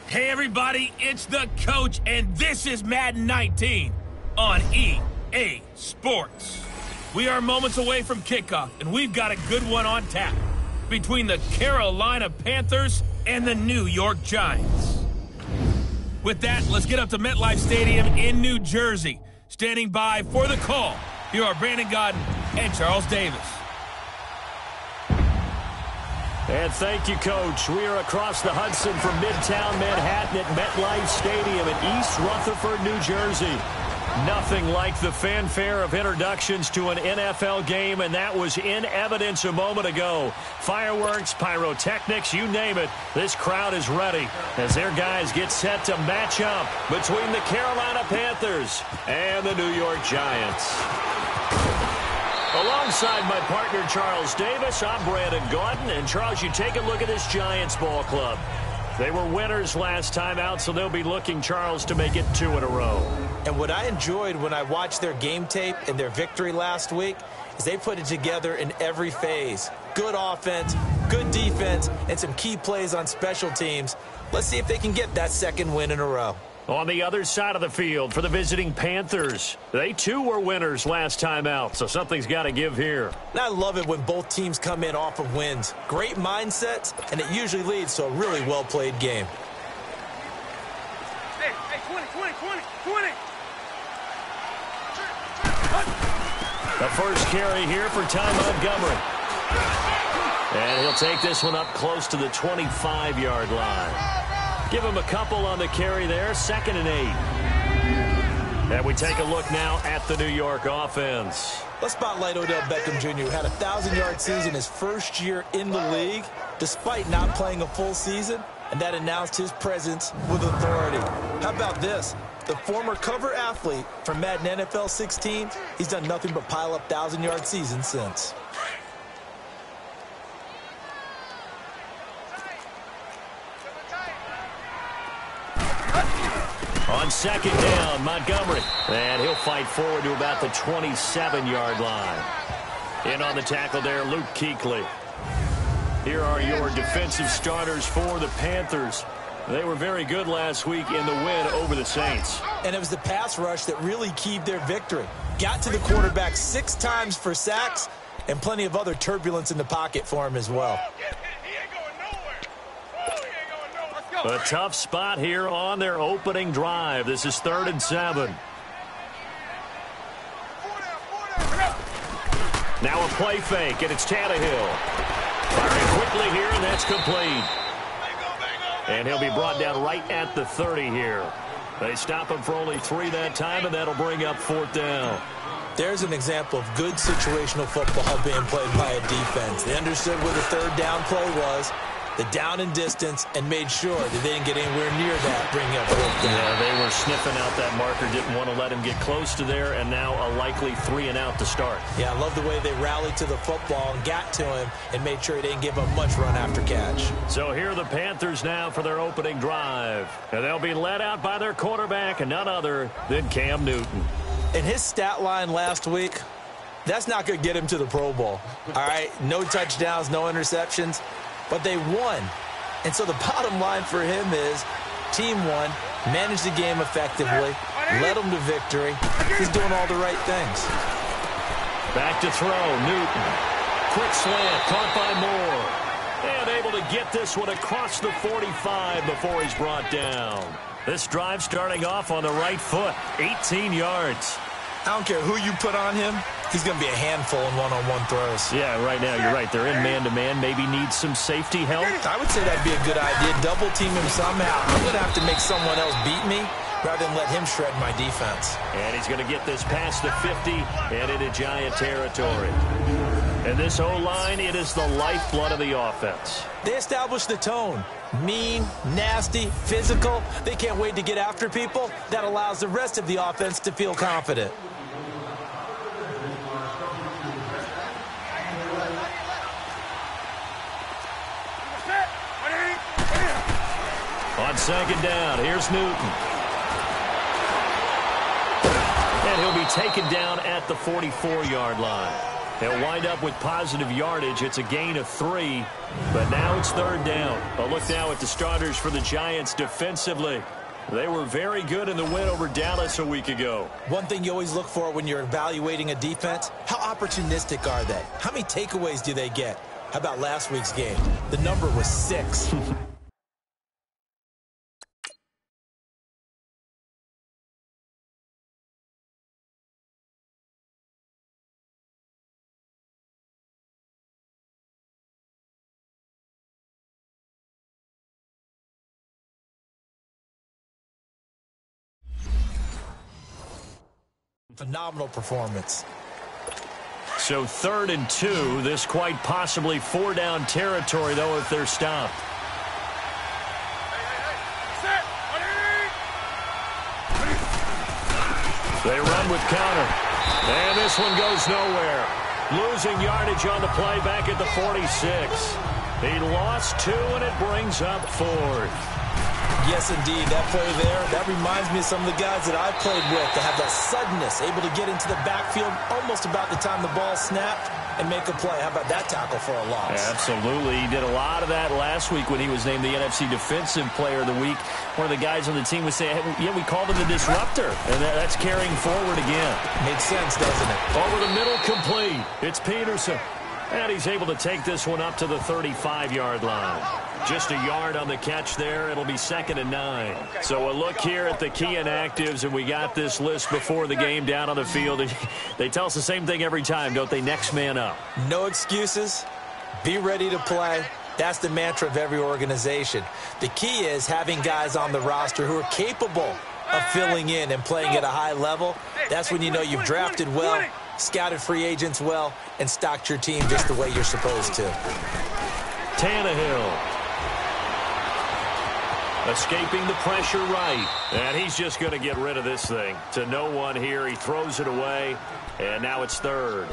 Hey everybody, it's the coach, and this is Madden 19 on EA Sports. We are moments away from kickoff, and we've got a good one on tap between the Carolina Panthers and the New York Giants. With that, let's get up to MetLife Stadium in New Jersey. Standing by for the call, here are Brandon Godden and Charles Davis. And thank you, Coach. We are across the Hudson from Midtown Manhattan at MetLife Stadium in East Rutherford, New Jersey. Nothing like the fanfare of introductions to an NFL game, and that was in evidence a moment ago. Fireworks, pyrotechnics, you name it, this crowd is ready as their guys get set to match up between the Carolina Panthers and the New York Giants. Alongside my partner, Charles Davis, I'm Brandon Godden. And, Charles, you take a look at this Giants ball club. They were winners last time out, so they'll be looking, Charles, to make it 2 in a row. And what I enjoyed when I watched their game tape and their victory last week is they put it together in every phase. Good offense, good defense, and some key plays on special teams. Let's see if they can get that second win in a row. On the other side of the field for the visiting Panthers, they too were winners last time out, so something's got to give here. And I love it when both teams come in off of wins. Great mindsets, and it usually leads to a really well-played game. Hey, 20. The first carry here for Ty Montgomery. And he'll take this one up close to the 25-yard line. Give him a couple on the carry there, 2nd and 8. And we take a look now at the New York offense. Let's spotlight Odell Beckham Jr., who had a 1,000-yard season his first year in the league, despite not playing a full season, and that announced his presence with authority. How about this? The former cover athlete from Madden NFL 16, he's done nothing but pile up 1,000-yard seasons since. On 2nd down, Montgomery. And he'll fight forward to about the 27-yard line. In on the tackle there, Luke Kuechly. Here are your defensive starters for the Panthers. They were very good last week in the win over the Saints. And it was the pass rush that really keyed their victory. Got to the quarterback 6 times for sacks, and plenty of other turbulence in the pocket for him as well. A tough spot here on their opening drive. This is 3rd and 7. Now a play fake, and it's Tannehill. Firing quickly here, and that's complete. And he'll be brought down right at the 30 here. They stop him for only 3 that time, and that'll bring up 4th down. There's an example of good situational football being played by a defense. They understood where the 3rd down play was, the down and distance, and made sure that they didn't get anywhere near that bringing up fourth down. Yeah, they were sniffing out that marker, didn't want to let him get close to there, and now a likely 3-and-out to start. Yeah, I love the way they rallied to the football and got to him and made sure he didn't give up much run after catch. So here are the Panthers now for their opening drive. And they'll be led out by their quarterback, and none other than Cam Newton. And his stat line last week, that's not going to get him to the Pro Bowl. All right, no touchdowns, no interceptions, but they won. And so the bottom line for him is team won, managed the game effectively, led them to victory. He's doing all the right things. Back to throw, Newton. Quick slant, caught by Moore. And able to get this one across the 45 before he's brought down. This drive starting off on the right foot, 18 yards. I don't care who you put on him, he's going to be a handful in one-on-one throws. Yeah, right now, you're right. They're in man-to-man. Maybe needs some safety help. I would say that'd be a good idea. Double team him somehow. I'm going to have to make someone else beat me rather than let him shred my defense. And he's going to get this past the 50 and into Giant territory. And this O-line, it is the lifeblood of the offense. They established the tone. Mean, nasty, physical. They can't wait to get after people. That allows the rest of the offense to feel confident. On second down, here's Newton. And he'll be taken down at the 44-yard line. They'll wind up with positive yardage. It's a gain of 3, but now it's third down. A look now at the starters for the Giants defensively. They were very good in the win over Dallas a week ago. One thing you always look for when you're evaluating a defense, how opportunistic are they? How many takeaways do they get? How about last week's game? The number was 6. Phenomenal performance. So 3rd and 2. This quite possibly 4-down territory, though, if they're stopped. They run with counter. And this one goes nowhere. Losing yardage on the play back at the 46. He lost 2, and it brings up 4th. Yes, indeed. That play there, that reminds me of some of the guys that I've played with that have that suddenness, able to get into the backfield almost about the time the ball snapped and make a play. How about that tackle for a loss? Absolutely. He did a lot of that last week when he was named the NFC Defensive Player of the Week. One of the guys on the team was saying, hey, yeah, we called him the disruptor, and that's carrying forward again. Makes sense, doesn't it? Over the middle, complete. It's Peterson. And he's able to take this one up to the 35-yard line. Just a yard on the catch there. It'll be 2nd and 9. So a look here at the key inactives, and we got this list before the game down on the field. They tell us the same thing every time, don't they? Next man up. No excuses. Be ready to play. That's the mantra of every organization. The key is having guys on the roster who are capable of filling in and playing at a high level. That's when you know you've drafted well, scouted free agents well, and stocked your team just the way you're supposed to. Tannehill. Escaping the pressure right. And he's just going to get rid of this thing. To no one here. He throws it away. And now it's 3rd.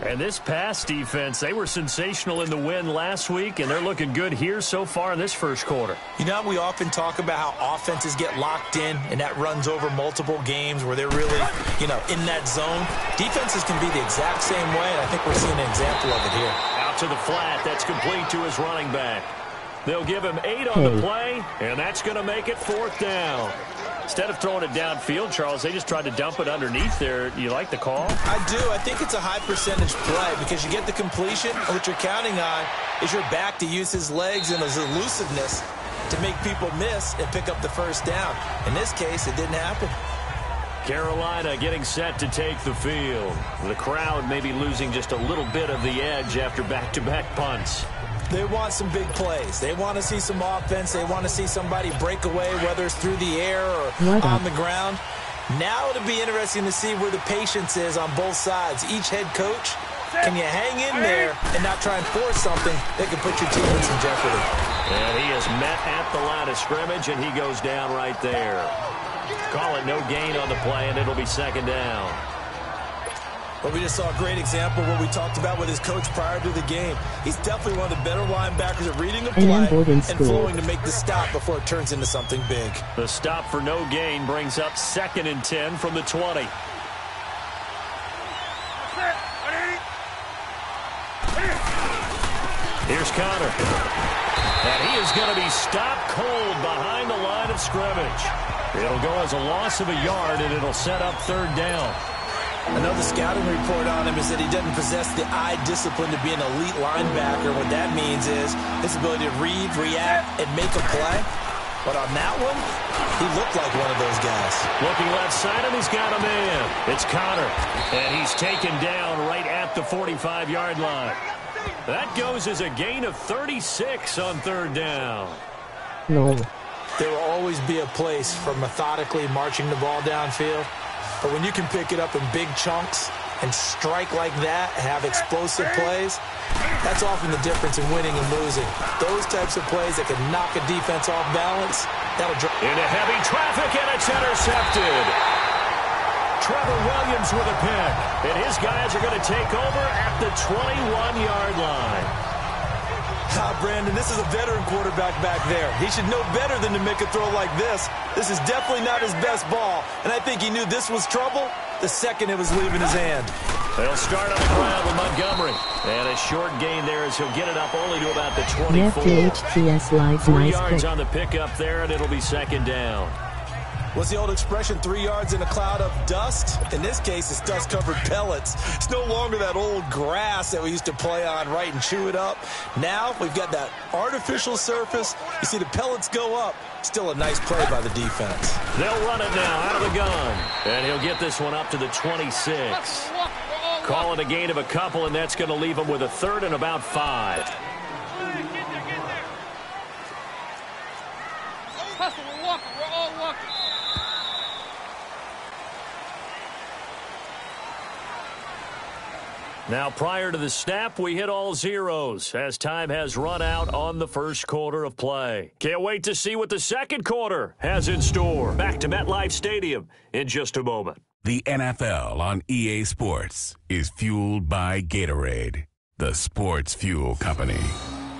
And this pass defense, they were sensational in the win last week, and they're looking good here so far in this first quarter. You know, we often talk about how offenses get locked in, and that runs over multiple games where they're really, in that zone. Defenses can be the exact same way, and I think we're seeing an example of it here. Out to the flat. That's complete to his running back. They'll give him 8 on the play, and that's going to make it 4th down. Instead of throwing it downfield, Charles, they just tried to dump it underneath there. You like the call? I do. I think it's a high percentage play because you get the completion, and what you're counting on is your back to use his legs and his elusiveness to make people miss and pick up the first down. In this case, it didn't happen. Carolina getting set to take the field. The crowd maybe losing just a little bit of the edge after back-to-back punts. They want some big plays. They want to see some offense. They want to see somebody break away, whether it's through the air or on the ground. Now it'll be interesting to see where the patience is on both sides. Each head coach, can you hang in there and not try and force something that could put your team in some jeopardy? met at the line of scrimmage, and he goes down right there. Call it no gain on the play, and it'll be second down. Well, we just saw a great example of what we talked about with his coach prior to the game. He's definitely one of the better linebackers at reading the play and flowing to make the stop before it turns into something big. The stop for no gain brings up 2nd and 10 from the 20. Here's Connor. And he is going to be stopped cold behind the line of scrimmage. It'll go as a loss of a yard, and it'll set up 3rd down. Another scouting report on him is that he doesn't possess the eye discipline to be an elite linebacker. What that means is his ability to read, react, and make a play. But on that one, he looked like one of those guys. Looking left side, and he's got a man. It's Connor, and he's taken down right at the 45-yard line. That goes as a gain of 36 on 3rd down. No. There will always be a place for methodically marching the ball downfield. But when you can pick it up in big chunks and strike like that, have explosive plays, that's often the difference in winning and losing. Those types of plays that can knock a defense off balance, that'll drive. Into heavy traffic, and it's intercepted. Trevor Williams with a pick, and his guys are going to take over at the 21-yard line. Brandon, this is a veteran quarterback back there. He should know better than to make a throw like this. This is definitely not his best ball, and I think he knew this was trouble the second it was leaving his hand. They'll start on the ground with Montgomery. And a short gain there as he'll get it up only to about the 24. FTHTS Live 3 yards on the pickup there, and it'll be 2nd down. What's the old expression, 3 yards in a cloud of dust? In this case, it's dust-covered pellets. It's no longer that old grass that we used to play on, right, and chew it up. Now we've got that artificial surface. You see the pellets go up. Still a nice play by the defense. They'll run it now out of the gun. And he'll get this one up to the 26. Call it a gain of a couple, and that's going to leave him with a 3rd and about 5. Hustle, we're walking. We're all walking. Now, prior to the snap, we hit all zeros as time has run out on the first quarter of play. Can't wait to see what the second quarter has in store. Back to MetLife Stadium in just a moment. The NFL on EA Sports is fueled by Gatorade, the sports fuel company.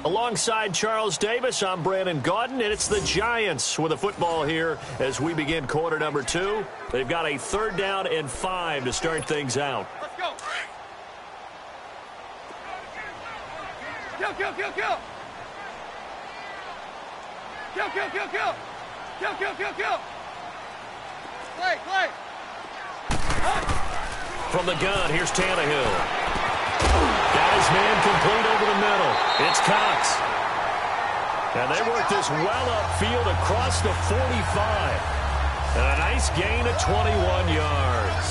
Alongside Charles Davis, I'm Brandon Gaudin, and it's the Giants with a football here as we begin quarter number 2. They've got a 3rd down and 5 to start things out. Let's go. Kill, kill, kill, kill. Kill, kill, kill, kill. Kill, kill, kill, kill. Play. From the gun, here's Tannehill. Got his man complete over the middle. It's Cox. And they work this well upfield across the 45. And a nice gain of 21 yards.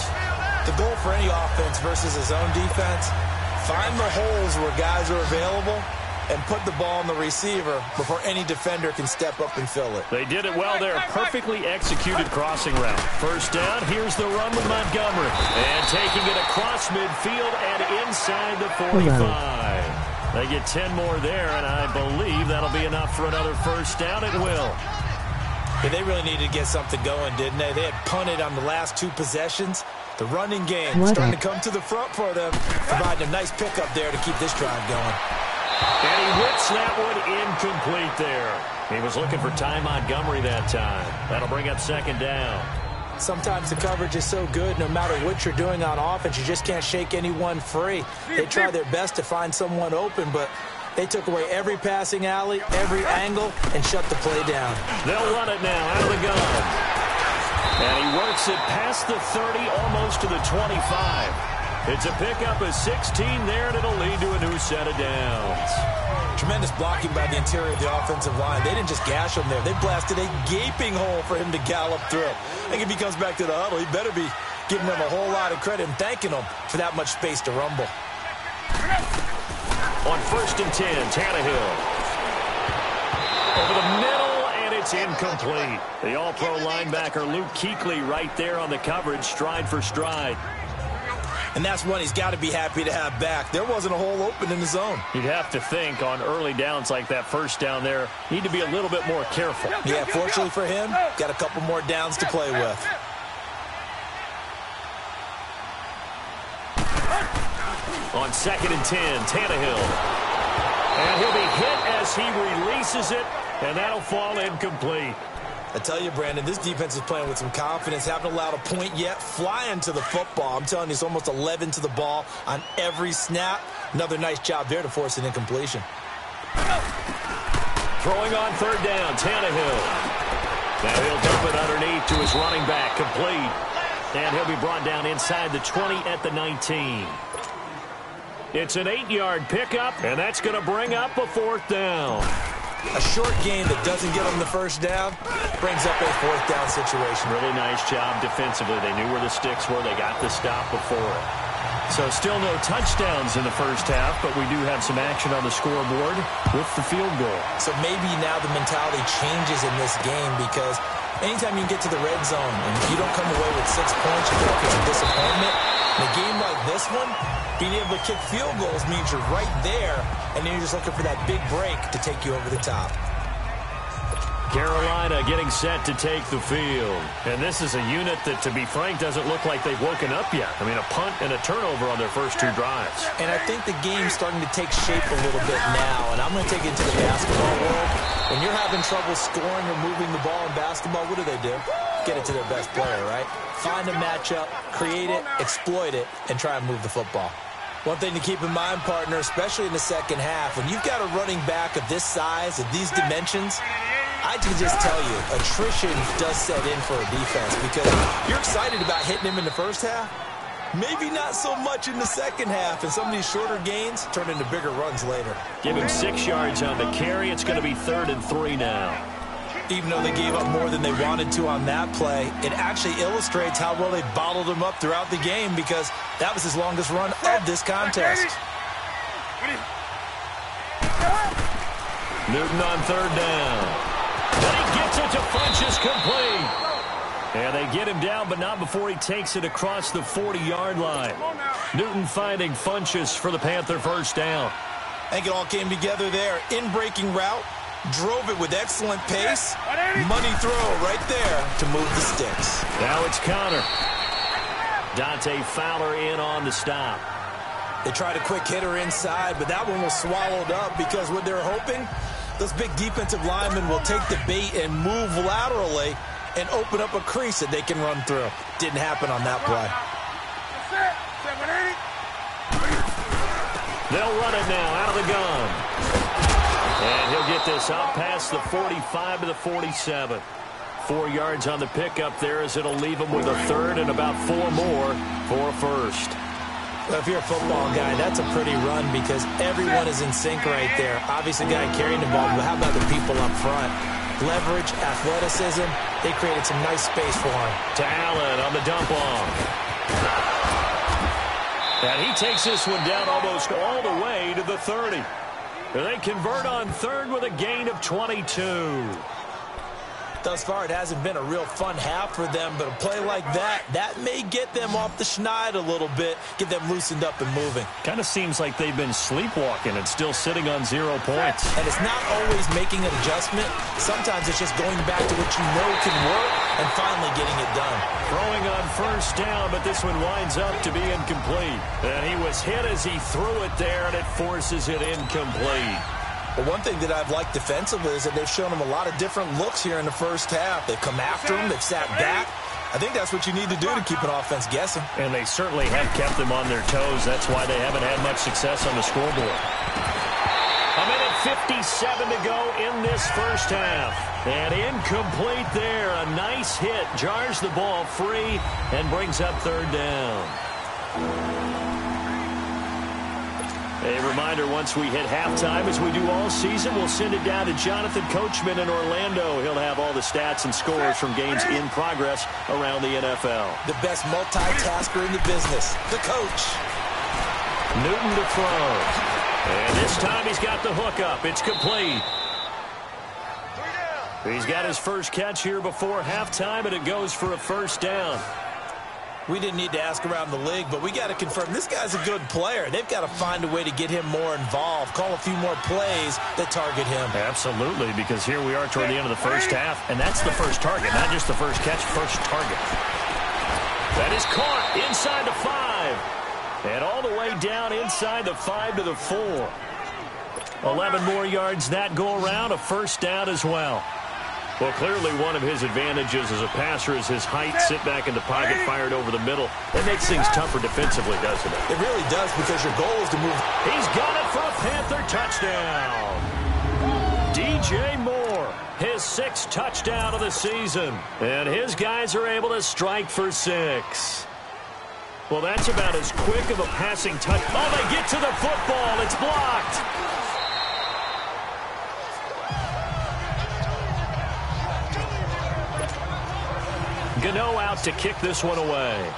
The goal for any offense versus his own defense, find the holes where guys are available and put the ball on the receiver before any defender can step up and fill it. They did it well there. Perfectly executed crossing route. First down, here's the run with Montgomery. And taking it across midfield and inside the 45. They get 10 more there, and I believe that'll be enough for another first down. It will. Yeah, they really needed to get something going, didn't they? They had punted on the last 2 possessions. The running game starting to come to the front for them, providing a nice pickup there to keep this drive going. And he whips that one incomplete there. He was looking for Ty Montgomery that time. That'll bring up 2nd down. Sometimes the coverage is so good, no matter what you're doing on offense, you just can't shake anyone free. They try their best to find someone open, but they took away every passing alley, every angle, and shut the play down. They'll run it now out of the gun. And he works it past the 30, almost to the 25. It's a pickup of 16 there, and it'll lead to a new set of downs. Tremendous blocking by the interior of the offensive line. They didn't just gash him there. They blasted a gaping hole for him to gallop through. I think if he comes back to the huddle, he better be giving them a whole lot of credit and thanking them for that much space to rumble. On 1st and 10, Tannehill. Over the middle, and it's incomplete. The all-pro linebacker Luke Kuechly right there on the coverage, stride for stride. And that's one he's got to be happy to have back. There wasn't a hole open in the zone. You'd have to think on early downs like that first down there, need to be a little bit more careful. Yeah, fortunately for him, got a couple more downs to play with. On 2nd and 10, Tannehill. And he'll be hit as he releases it, and that'll fall incomplete. I tell you, Brandon, this defense is playing with some confidence. Haven't allowed a point yet. Flying to the football. I'm telling you, it's almost 11 to the ball on every snap. Another nice job there to force an incompletion. Throwing on 3rd down, Tannehill. Now he'll dump it underneath to his running back, complete. And he'll be brought down inside the 20 at the 19. It's an 8-yard pickup, and that's going to bring up a 4th down. A short gain that doesn't get them the first down brings up a 4th down situation. Really nice job defensively. They knew where the sticks were. They got the stop before it. So still no touchdowns in the first half, but we do have some action on the scoreboard with the field goal. So maybe now the mentality changes in this game because anytime you get to the red zone and if you don't come away with 6 points, you feel like it's a disappointment. In a game like this one, being able to kick field goals means you're right there, and then you're just looking for that big break to take you over the top. Carolina getting set to take the field. And this is a unit that, to be frank, doesn't look like they've woken up yet. I mean, a punt and a turnover on their first 2 drives. And I think the game's starting to take shape a little bit now, and I'm going to take it to the basketball world. When you're having trouble scoring or moving the ball in basketball, what do? Get it to their best player, right? Find a matchup, create it, exploit it, and try and move the football. One thing to keep in mind, partner, especially in the second half, when you've got a running back of this size, of these dimensions, I can just tell you, attrition does set in for a defense because you're excited about hitting him in the first half. Maybe not so much in the second half, and some of these shorter gains turn into bigger runs later. Give him 6 yards on the carry. It's going to be 3rd and 3 now. Even though they gave up more than they wanted to on that play, it actually illustrates how well they bottled him up throughout the game because that was his longest run of this contest. Newton on 3rd down. Then he gets it to Funchess, complete. And they get him down, but not before he takes it across the 40-yard line. Newton finding Funchess for the Panther first down. I think it all came together there. In-breaking route. Drove it with excellent pace. Money throw right there to move the sticks. Now it's Connor. Dante Fowler in on the stop. They tried a quick hitter inside, but that one was swallowed up because what they're hoping, those big defensive linemen will take the bait and move laterally and open up a crease that they can run through. Didn't happen on that play. They'll run it now out of the gun. And he'll get this out past the 45 to the 47. 4 yards on the pickup there as it'll leave him with a 3rd and about 4 more for a first. Well, if you're a football guy, that's a pretty run because everyone is in sync right there. Obviously, the guy carrying the ball, but how about the people up front? Leverage, athleticism, they created some nice space for him. To Allen on the dump off. And he takes this one down almost all the way to the 30. They convert on 3rd with a gain of 22. Thus far, it hasn't been a real fun half for them, but a play like that may get them off the schneid a little bit, get them loosened up and moving. Kind of seems like they've been sleepwalking and still sitting on 0 points. And it's not always making an adjustment. Sometimes it's just going back to what you know can work and finally getting it done. Throwing on first down, but this one winds up to be incomplete. And he was hit as he threw it there, and it forces it incomplete. But one thing that I've liked defensively is that they've shown him a lot of different looks here in the first half. They've come after him. They've sat back. I think that's what you need to do to keep an offense guessing. And they certainly have kept them on their toes. That's why they haven't had much success on the scoreboard. A minute 57 to go in this first half. And incomplete there. A nice hit. Jars the ball free and brings up 3rd down. A reminder, once we hit halftime, as we do all season, we'll send it down to Jonathan Coachman in Orlando. He'll have all the stats and scores from games in progress around the NFL. The best multitasker in the business, the coach. Newton to throw. And this time he's got the hook up. It's complete. He's got his first catch here before halftime, and it goes for a first down. We didn't need to ask around the league, but we got to confirm this guy's a good player. They've got to find a way to get him more involved, call a few more plays that target him. Absolutely, because here we are toward the end of the first half, and that's the first target, not just the first catch, first target. That is caught inside the 5, and all the way down inside the 5 to the 4. 11 more yards that go around, a first down as well. Well, clearly one of his advantages as a passer is his height. Sit back in the pocket, fired over the middle. That makes things tougher defensively, doesn't it? It really does, because your goal is to move. He's got it for a Panther touchdown. DJ Moore, his 6th touchdown of the season. And his guys are able to strike for 6. Well, that's about as quick of a passing touch. Oh, they get to the football. It's blocked. Gano out to kick this one away.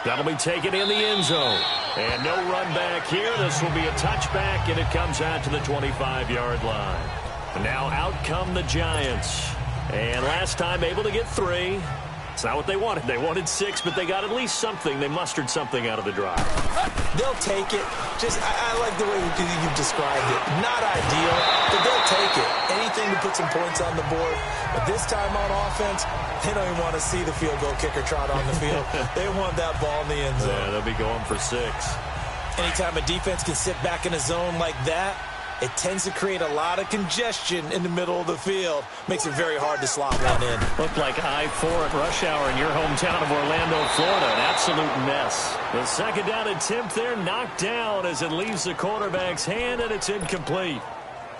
That'll be taken in the end zone. And no run back here. This will be a touchback, and it comes out to the 25-yard line. And now out come the Giants. And last time able to get 3. It's not what they wanted. They wanted 6, but they got at least something. They mustered something out of the drive. They'll take it. I like the way you've described it. Not ideal, but they'll take it. Anything to put some points on the board. But this time on offense, they don't even want to see the field goal kicker trot on the field. They want that ball in the end zone. Yeah, they'll be going for 6. Anytime a defense can sit back in a zone like that, it tends to create a lot of congestion in the middle of the field. Makes it very hard to slot one in. Looked like I-4 at rush hour in your hometown of Orlando, Florida. An absolute mess. The second down attempt there knocked down as it leaves the quarterback's hand, and it's incomplete.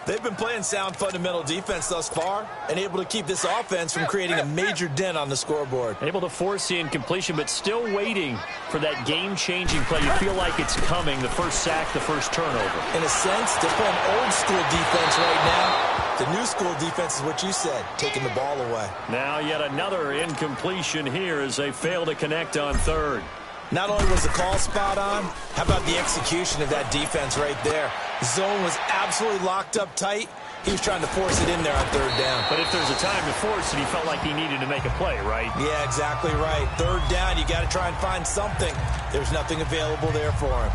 They've been playing sound fundamental defense thus far and able to keep this offense from creating a major dent on the scoreboard. Able to force the incompletion, but still waiting for that game-changing play. You feel like it's coming, the first sack, the first turnover. In a sense, they're playing old-school defense right now. The new-school defense is what you said, taking the ball away. Now yet another incompletion here as they fail to connect on 3rd. Not only was the call spot on, how about the execution of that defense right there? The zone was absolutely locked up tight. He was trying to force it in there on 3rd down. But if there's a time to force it, he felt like he needed to make a play, right? Yeah, exactly right. 3rd down, you got to try and find something. There's nothing available there for him.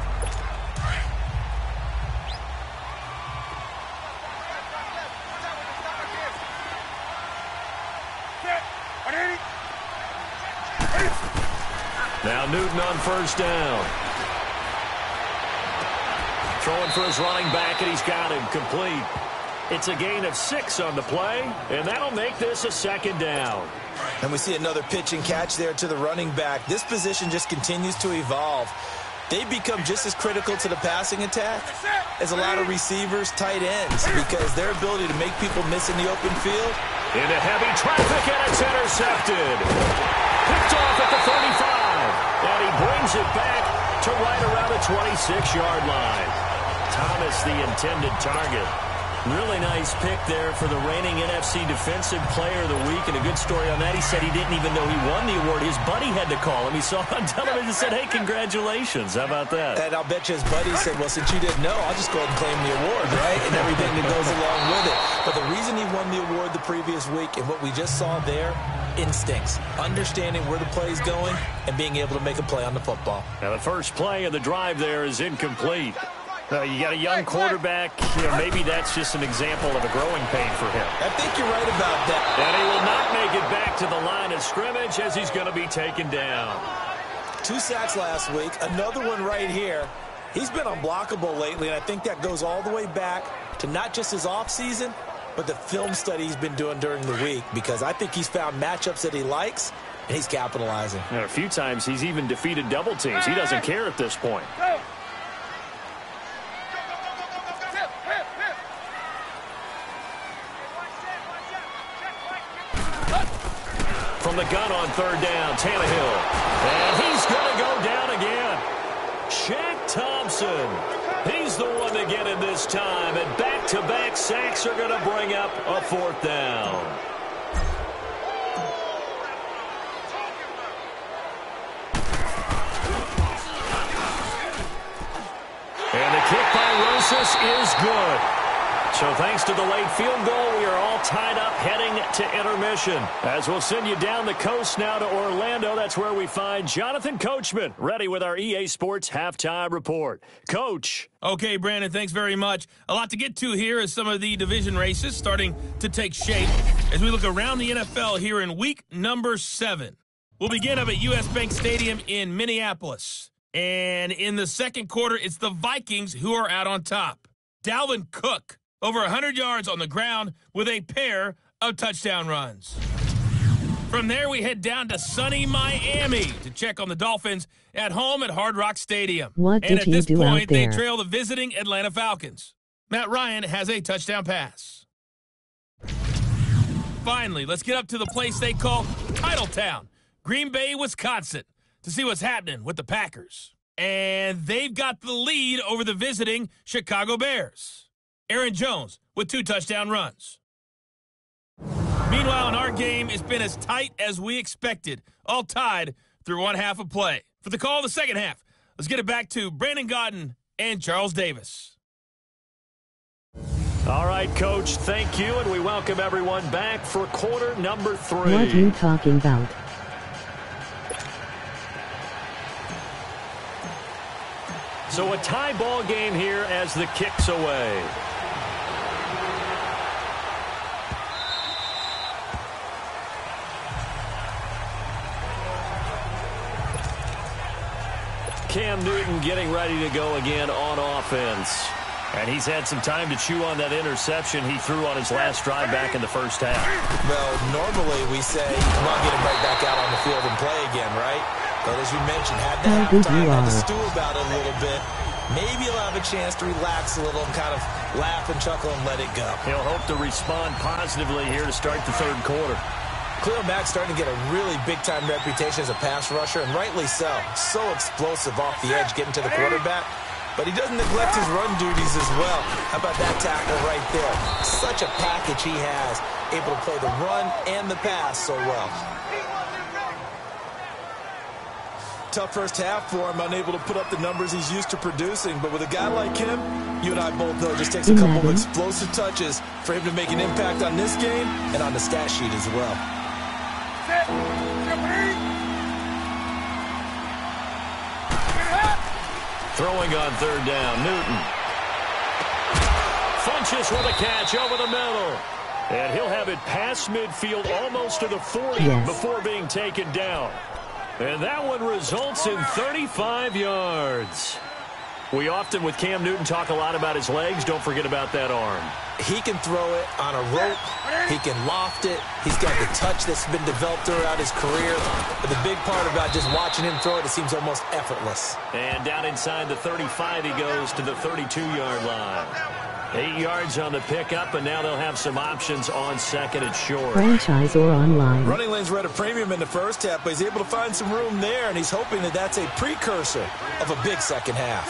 Now Newton on 1st down. Throwing for his running back, and he's got him complete. It's a gain of 6 on the play, and that'll make this a 2nd down. And we see another pitch and catch there to the running back. This position just continues to evolve. They become just as critical to the passing attack as a lot of receivers, tight ends, because their ability to make people miss in the open field. Into heavy traffic, and it's intercepted. Picked off at the 35. And he brings it back to right around the 26-yard line. Thomas, the intended target. Really nice pick there for the reigning NFC Defensive Player of the Week. And a good story on that. He said he didn't even know he won the award. His buddy had to call him. He saw it on television and said, hey, congratulations. How about that? And I'll bet you his buddy said, well, since you didn't know, I'll just go ahead and claim the award, right? And everything that goes along with it. But the reason he won the award the previous week and what we just saw there, instincts, understanding where the play is going and being able to make a play on the football. Now the first play of the drive there is incomplete. You got a young quarterback. Maybe that's just an example of a growing pain for him. I think you're right about that. And he will not make it back to the line of scrimmage as he's going to be taken down. 2 sacks last week, another one right here. He's been unblockable lately, and I think that goes all the way back to not just his offseason, but the film study he's been doing during the week, because I think he's found matchups that he likes, and he's capitalizing. And a few times he's even defeated double teams. He doesn't care at this point. From the gun on 3rd down, Tannehill. And he's going to go down again. Shaq Thompson. He's the one to get it this time. And back-to-back sacks are going to bring up a 4th down. And the kick by Rosas is good. So thanks to the late field goal, we are all tied up heading to intermission. As we'll send you down the coast now to Orlando, that's where we find Jonathan Coachman, ready with our EA Sports Halftime Report. Coach. Okay, Brandon, thanks very much. A lot to get to here as some of the division races starting to take shape as we look around the NFL here in week number 7. We'll begin up at U.S. Bank Stadium in Minneapolis. And in the second quarter, it's the Vikings who are out on top. Dalvin Cook, over 100 yards on the ground with a pair of touchdown runs. From there, we head down to sunny Miami to check on the Dolphins at home at Hard Rock Stadium. What and did at you this do point, out there? they trail the visiting Atlanta Falcons. Matt Ryan has a touchdown pass. Finally, let's get up to the place they call Titletown, Green Bay, Wisconsin, to see what's happening with the Packers. And they've got the lead over the visiting Chicago Bears. Aaron Jones with 2 touchdown runs. Meanwhile, in our game, it's been as tight as we expected, all tied through one half of play. For the call of the second half, let's get it back to Brandon Gaudin and Charles Davis. All right, Coach, thank you, and we welcome everyone back for quarter number 3. What are you talking about? So a tie ball game here as the kick's away. Cam Newton getting ready to go again on offense. And he's had some time to chew on that interception he threw on his last drive back in the first half. Well, normally we say, come on, get him right back out on the field and play again, right? But as you mentioned, had that time, had to stew about it a little bit. Maybe he'll have a chance to relax a little and kind of laugh and chuckle and let it go. He'll hope to respond positively here to start the third quarter. Khalil Mack's starting to get a really big-time reputation as a pass rusher, and rightly so. So explosive off the edge, getting to the quarterback. But he doesn't neglect his run duties as well. How about that tackle right there? Such a package he has, able to play the run and the pass so well. Tough first half for him, unable to put up the numbers he's used to producing. But with a guy like him, you and I both know it just takes a couple of explosive touches for him to make an impact on this game and on the stat sheet as well. Throwing on third down, Newton. Funches with a catch over the middle. And he'll have it past midfield almost to the 40 before being taken down. And that one results in 35 yards. We often, with Cam Newton, talk a lot about his legs. Don't forget about that arm. He can throw it on a rope. He can loft it. He's got the touch that's been developed throughout his career. But the big part about just watching him throw it, it seems almost effortless. And down inside the 35, he goes to the 32-yard line. 8 yards on the pickup, and now they'll have some options on second and short. Franchise or online. Running lanes were at a premium in the first half, but he's able to find some room there, and he's hoping that that's a precursor of a big second half.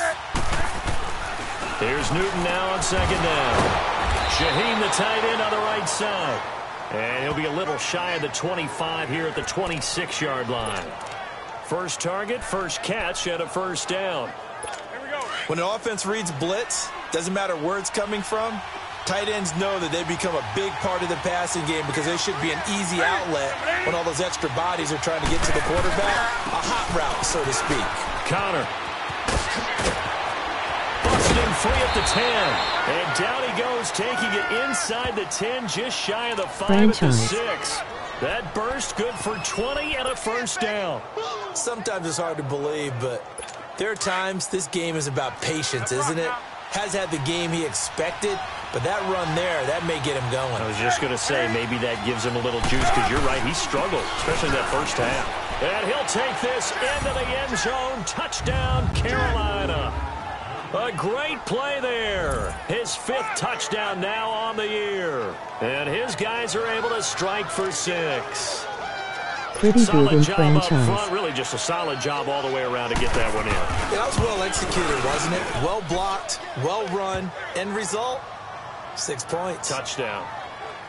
Here's Newton now on second down. Shaheen, the tight end, on the right side. And he'll be a little shy of the 25 here at the 26-yard line. First target, first catch, and a first down. When an offense reads blitz, doesn't matter where it's coming from, tight ends know that they become a big part of the passing game because they should be an easy outlet when all those extra bodies are trying to get to the quarterback. A hot route, so to speak. Connor. Busting free at the 10. And down he goes, taking it inside the 10, just shy of the 5 at the 6. That burst good for 20 and a first down. Sometimes it's hard to believe, but there are times this game is about patience, isn't it? Has had the game he expected, but that run there, that may get him going. I was just going to say, maybe that gives him a little juice, because you're right, he struggled, especially that first half. And he'll take this into the end zone. Touchdown, Carolina. A great play there. His 5th touchdown now on the year. And his guys are able to strike for 6. Pretty good in franchise. franchise. Front, really just a solid job all the way around to get that one in. Yeah, that was well executed, wasn't it? Well blocked, well run. End result, 6 points. Touchdown.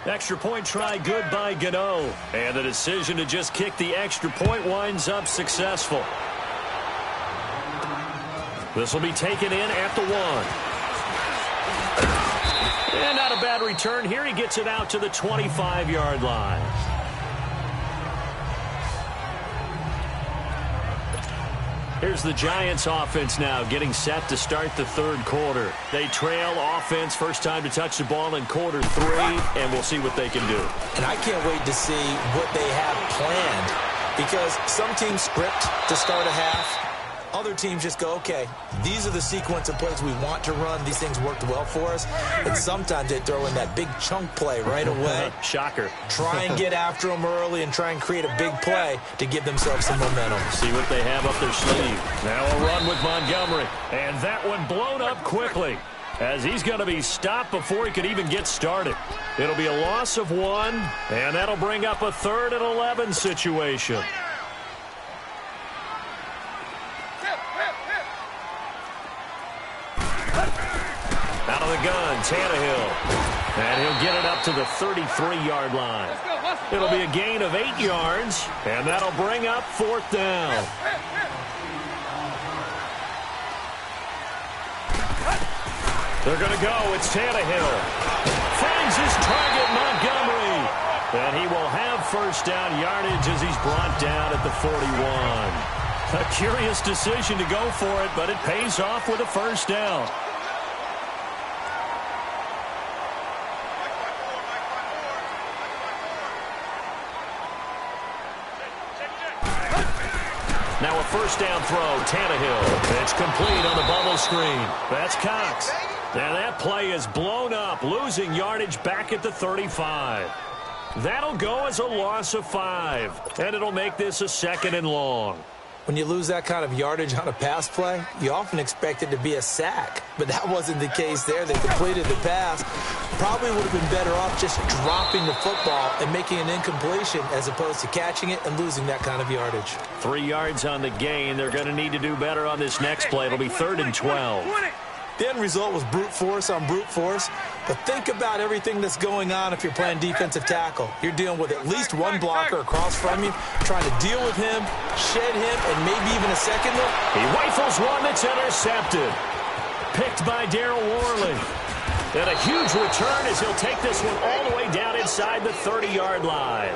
Extra point try good by Gano. And the decision to just kick the extra point winds up successful. This will be taken in at the 1. And bad return here. He gets it out to the 25-yard line. Here's the Giants offense now getting set to start the third quarter. They trail offense, first time to touch the ball in quarter 3, and we'll see what they can do. And I can't wait to see what they have planned, because some teams script to start a half. Other teams just go, okay, these are the sequence of plays we want to run. These things worked well for us. And sometimes they throw in that big chunk play right away. Shocker. Try and get after them early and try and create a big play to give themselves some momentum. See what they have up their sleeve. Now a run with Montgomery. And that one blown up quickly, as he's going to be stopped before he could even get started. It'll be a loss of 1, and that'll bring up a 3rd and 11 situation. Out of the gun, Tannehill. And he'll get it up to the 33-yard line. It'll be a gain of 8 yards, and that'll bring up 4th down. They're going to go. It's Tannehill. Finds his target, Montgomery. And he will have first down yardage as he's brought down at the 41. A curious decision to go for it, but it pays off with a first down. Now a first down throw, Tannehill. It's complete on the bubble screen. That's Cox. And that play is blown up, losing yardage back at the 35. That'll go as a loss of 5, and it'll make this a 2nd and long. When you lose that kind of yardage on a pass play, you often expect it to be a sack. But that wasn't the case there. They completed the pass. Probably would have been better off just dropping the football and making an incompletion as opposed to catching it and losing that kind of yardage. 3 yards on the gain. They're going to need to do better on this next play. It'll be 3rd and 12. The end result was brute force on brute force. But think about everything that's going on if you're playing defensive tackle. You're dealing with at least one blocker across from you, trying to deal with him, shed him, and maybe even a second one. He rifles one that's intercepted. Picked by Darryl Worley. And a huge return as he'll take this one all the way down inside the 30-yard line.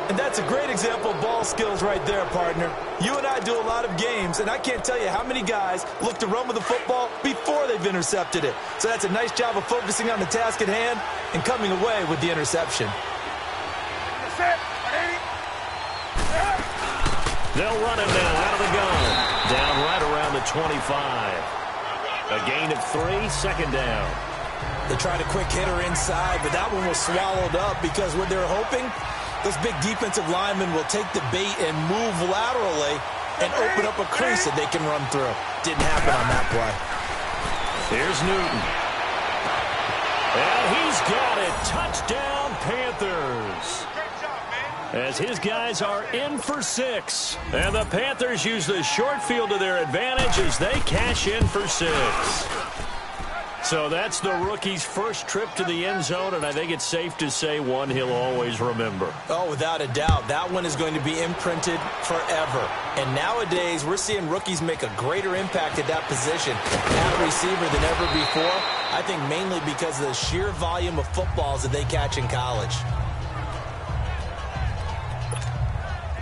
And that's a great example of ball skills right there, partner. You and I do a lot of games, and I can't tell you how many guys look to run with the football before they've intercepted it. So that's a nice job of focusing on the task at hand and coming away with the interception. They'll run him now out of the gun. Down right around the 25. A gain of 3, 2nd down. They tried a quick hitter inside, but that one was swallowed up because what they're hoping, those big defensive linemen will take the bait and move laterally and open up a crease that they can run through. Didn't happen on that play. Here's Newton. And he's got it. Touchdown, Panthers. As his guys are in for 6. And the Panthers use the short field to their advantage as they cash in for 6. So that's the rookie's first trip to the end zone, and I think it's safe to say one he'll always remember. Oh, without a doubt. That one is going to be imprinted forever. And nowadays, we're seeing rookies make a greater impact at that position at receiver than ever before. I think mainly because of the sheer volume of footballs that they catch in college.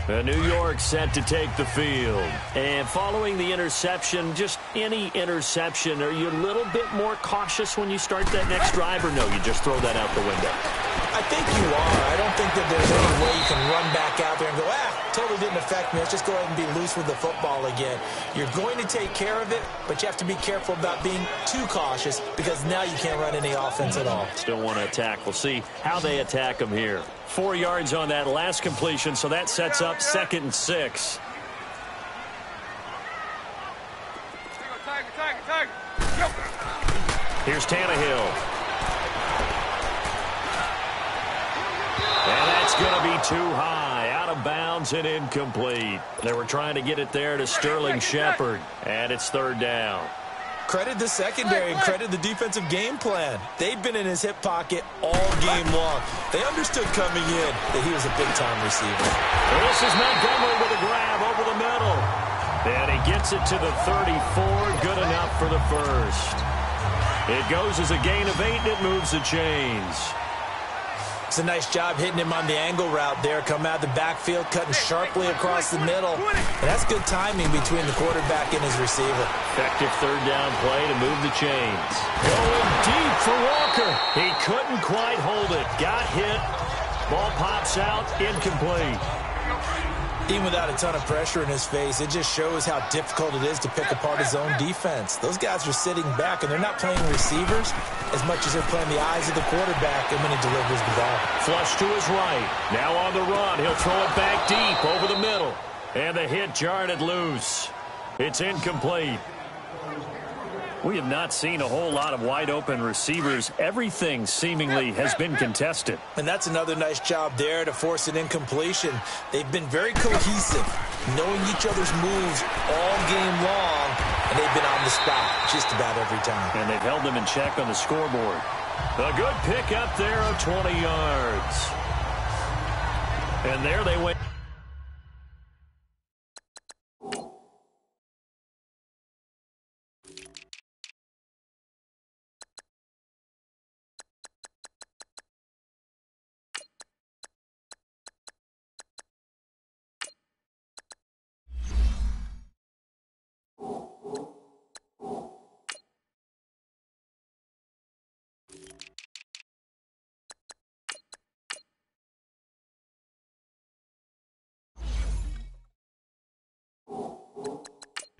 New York set to take the field. And following the interception, just any interception, are you a little bit more cautious when you start that next drive, or no, you just throw that out the window? I think you are. I don't think that there's any way you can run back out there and go, totally didn't affect me. Let's just go ahead and be loose with the football again. You're going to take care of it, but you have to be careful about being too cautious because now you can't run any offense at all. Still want to attack. We'll see how they attack them here. 4 yards on that last completion, so that sets up 2nd and 6. Here's Tannehill. And that's going to be too high, out of bounds and incomplete. They were trying to get it there to Sterling Shepard, and it's 3rd down. Credit the secondary and credit the defensive game plan. They'd been in his hip pocket all game long. They understood coming in that he was a big-time receiver. Well, this is Montgomery with a grab over the middle. And he gets it to the 34, good enough for the first. It goes as a gain of 8, and it moves the chains. It's a nice job hitting him on the angle route there. Come out of the backfield, cutting sharply across the middle. And that's good timing between the quarterback and his receiver. Effective third down play to move the chains. Going deep for Walker. He couldn't quite hold it. Got hit. Ball pops out, incomplete. Even without a ton of pressure in his face, it just shows how difficult it is to pick apart his own defense. Those guys are sitting back, and they're not playing receivers as much as they're playing the eyes of the quarterback and when he delivers the ball. Flush to his right. Now on the run. He'll throw it back deep over the middle. And the hit jarred it loose. It's incomplete. We have not seen a whole lot of wide-open receivers. Everything seemingly has been contested. And that's another nice job there to force an incompletion. They've been very cohesive, knowing each other's moves all game long, and they've been on the spot just about every time. And they've held them in check on the scoreboard. A good pick up there of 20 yards. And there they went.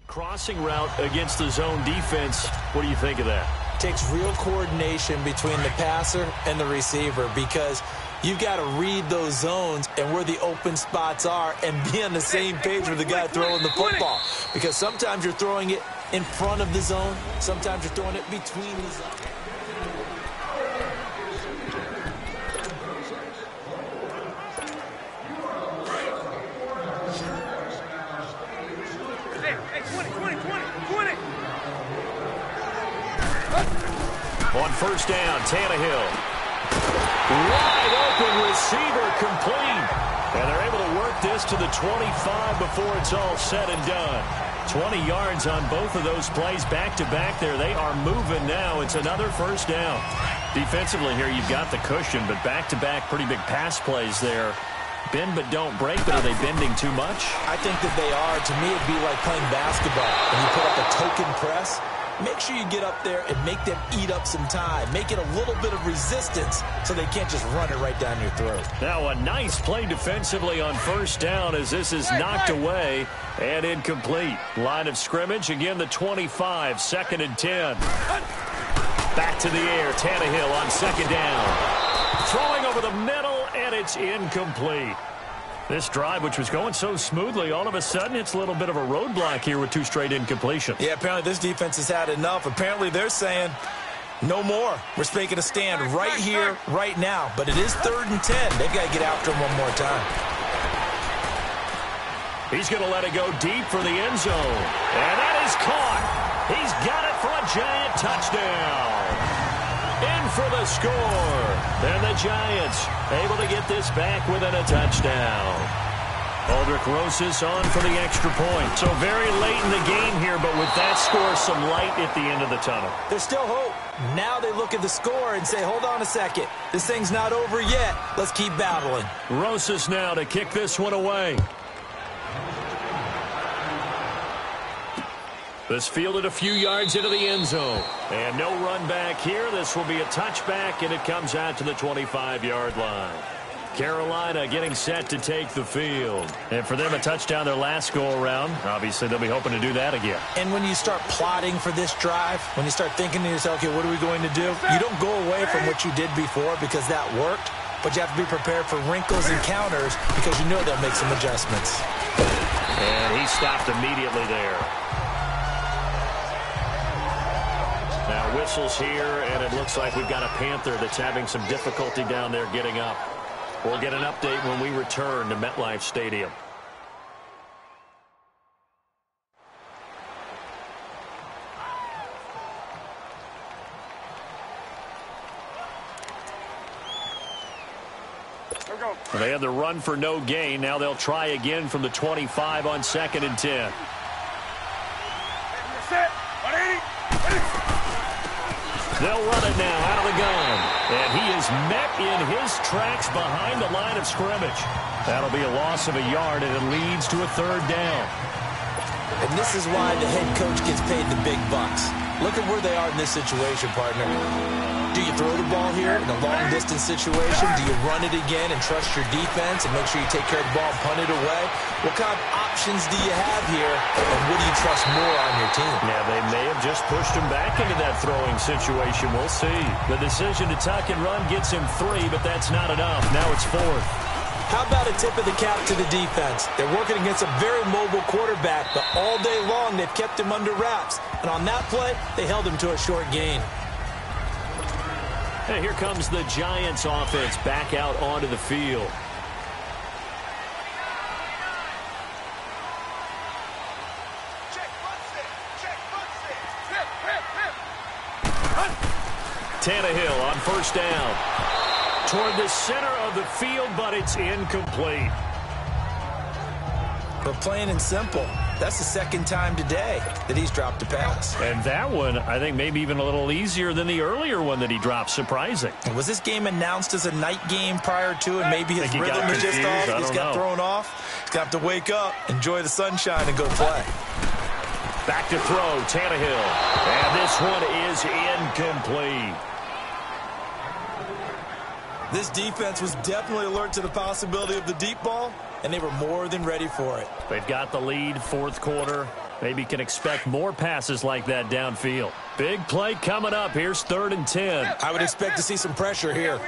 Crossing route against the zone defense. What do you think of that? Takes real coordination between the passer and the receiver because you've got to read those zones and where the open spots are and be on the same page with the guy throwing the football. Because sometimes you're throwing it in front of the zone, sometimes you're throwing it between the zone. On first down, Tannehill. Wide open receiver complete. And they're able to work this to the 25 before it's all said and done. 20 yards on both of those plays back-to-back there. They are moving now. It's another first down. Defensively here, you've got the cushion, but back-to-back pretty big pass plays there. Bend but don't break, but are they bending too much? I think that they are. To me, it'd be like playing basketball. When you put up a token press, make sure you get up there and make them eat up some time. Make it a little bit of resistance so they can't just run it right down your throat. Now a nice play defensively on first down as this is knocked away and incomplete. Line of scrimmage, again the 25, 2nd and 10. Back to the air, Tannehill on 2nd down. Throwing over the middle, and it's incomplete. This drive, which was going so smoothly, all of a sudden it's a little bit of a roadblock here with 2 straight incompletions. Yeah, apparently this defense has had enough. Apparently they're saying no more. We're making a stand right here, right now. But it is 3rd and 10. They've got to get after him one more time. He's going to let it go deep for the end zone. And that is caught. He's got it for a giant touchdown. In for the score. And the Giants able to get this back within a touchdown. Aldrich Rosas on for the extra point. So very late in the game here, but with that score, some light at the end of the tunnel. There's still hope. Now they look at the score and say, hold on a second. This thing's not over yet. Let's keep battling. Rosas now to kick this one away. This fielded a few yards into the end zone. And no run back here. This will be a touchback, and it comes out to the 25-yard line. Carolina getting set to take the field. And for them, a touchdown their last go-around. Obviously, they'll be hoping to do that again. And when you start plotting for this drive, when you start thinking to yourself, okay, what are we going to do? You don't go away from what you did before because that worked, but you have to be prepared for wrinkles and counters because you know they'll make some adjustments. And he stopped immediately there. Now whistles here, and it looks like we've got a Panther that's having some difficulty down there getting up. We'll get an update when we return to MetLife Stadium. They had the run for no gain. Now they'll try again from the 25 on 2nd and 10. They'll run it now out of the gun. And he is met in his tracks behind the line of scrimmage. That'll be a loss of a yard, and it leads to a third down. And this is why the head coach gets paid the big bucks. Look at where they are in this situation, partner. Do you throw the ball here in a long-distance situation? Do you run it again and trust your defense and make sure you take care of the ball and punt it away? What kind of options do you have here, and what do you trust more on your team? Now, they may have just pushed him back into that throwing situation. We'll see. The decision to tuck and run gets him 3, but that's not enough. Now it's 4th. How about a tip of the cap to the defense? They're working against a very mobile quarterback, but all day long they've kept him under wraps. And on that play, they held him to a short gain. And here comes the Giants offense back out onto the field. Tannehill on first down. Toward the center of the field, but it's incomplete. But plain and simple, that's the second time today that he's dropped a pass. And that one, I think, maybe even a little easier than the earlier one that he dropped. Surprising. And was this game announced as a night game prior to, and maybe his rhythm is just off? He's got thrown off. He's got to wake up, enjoy the sunshine, and go play. Back to throw, Tannehill. And this one is incomplete. This defense was definitely alert to the possibility of the deep ball, and they were more than ready for it. They've got the lead, fourth quarter. Maybe can expect more passes like that downfield. Big play coming up. Here's 3rd and 10. I would expect to see some pressure here.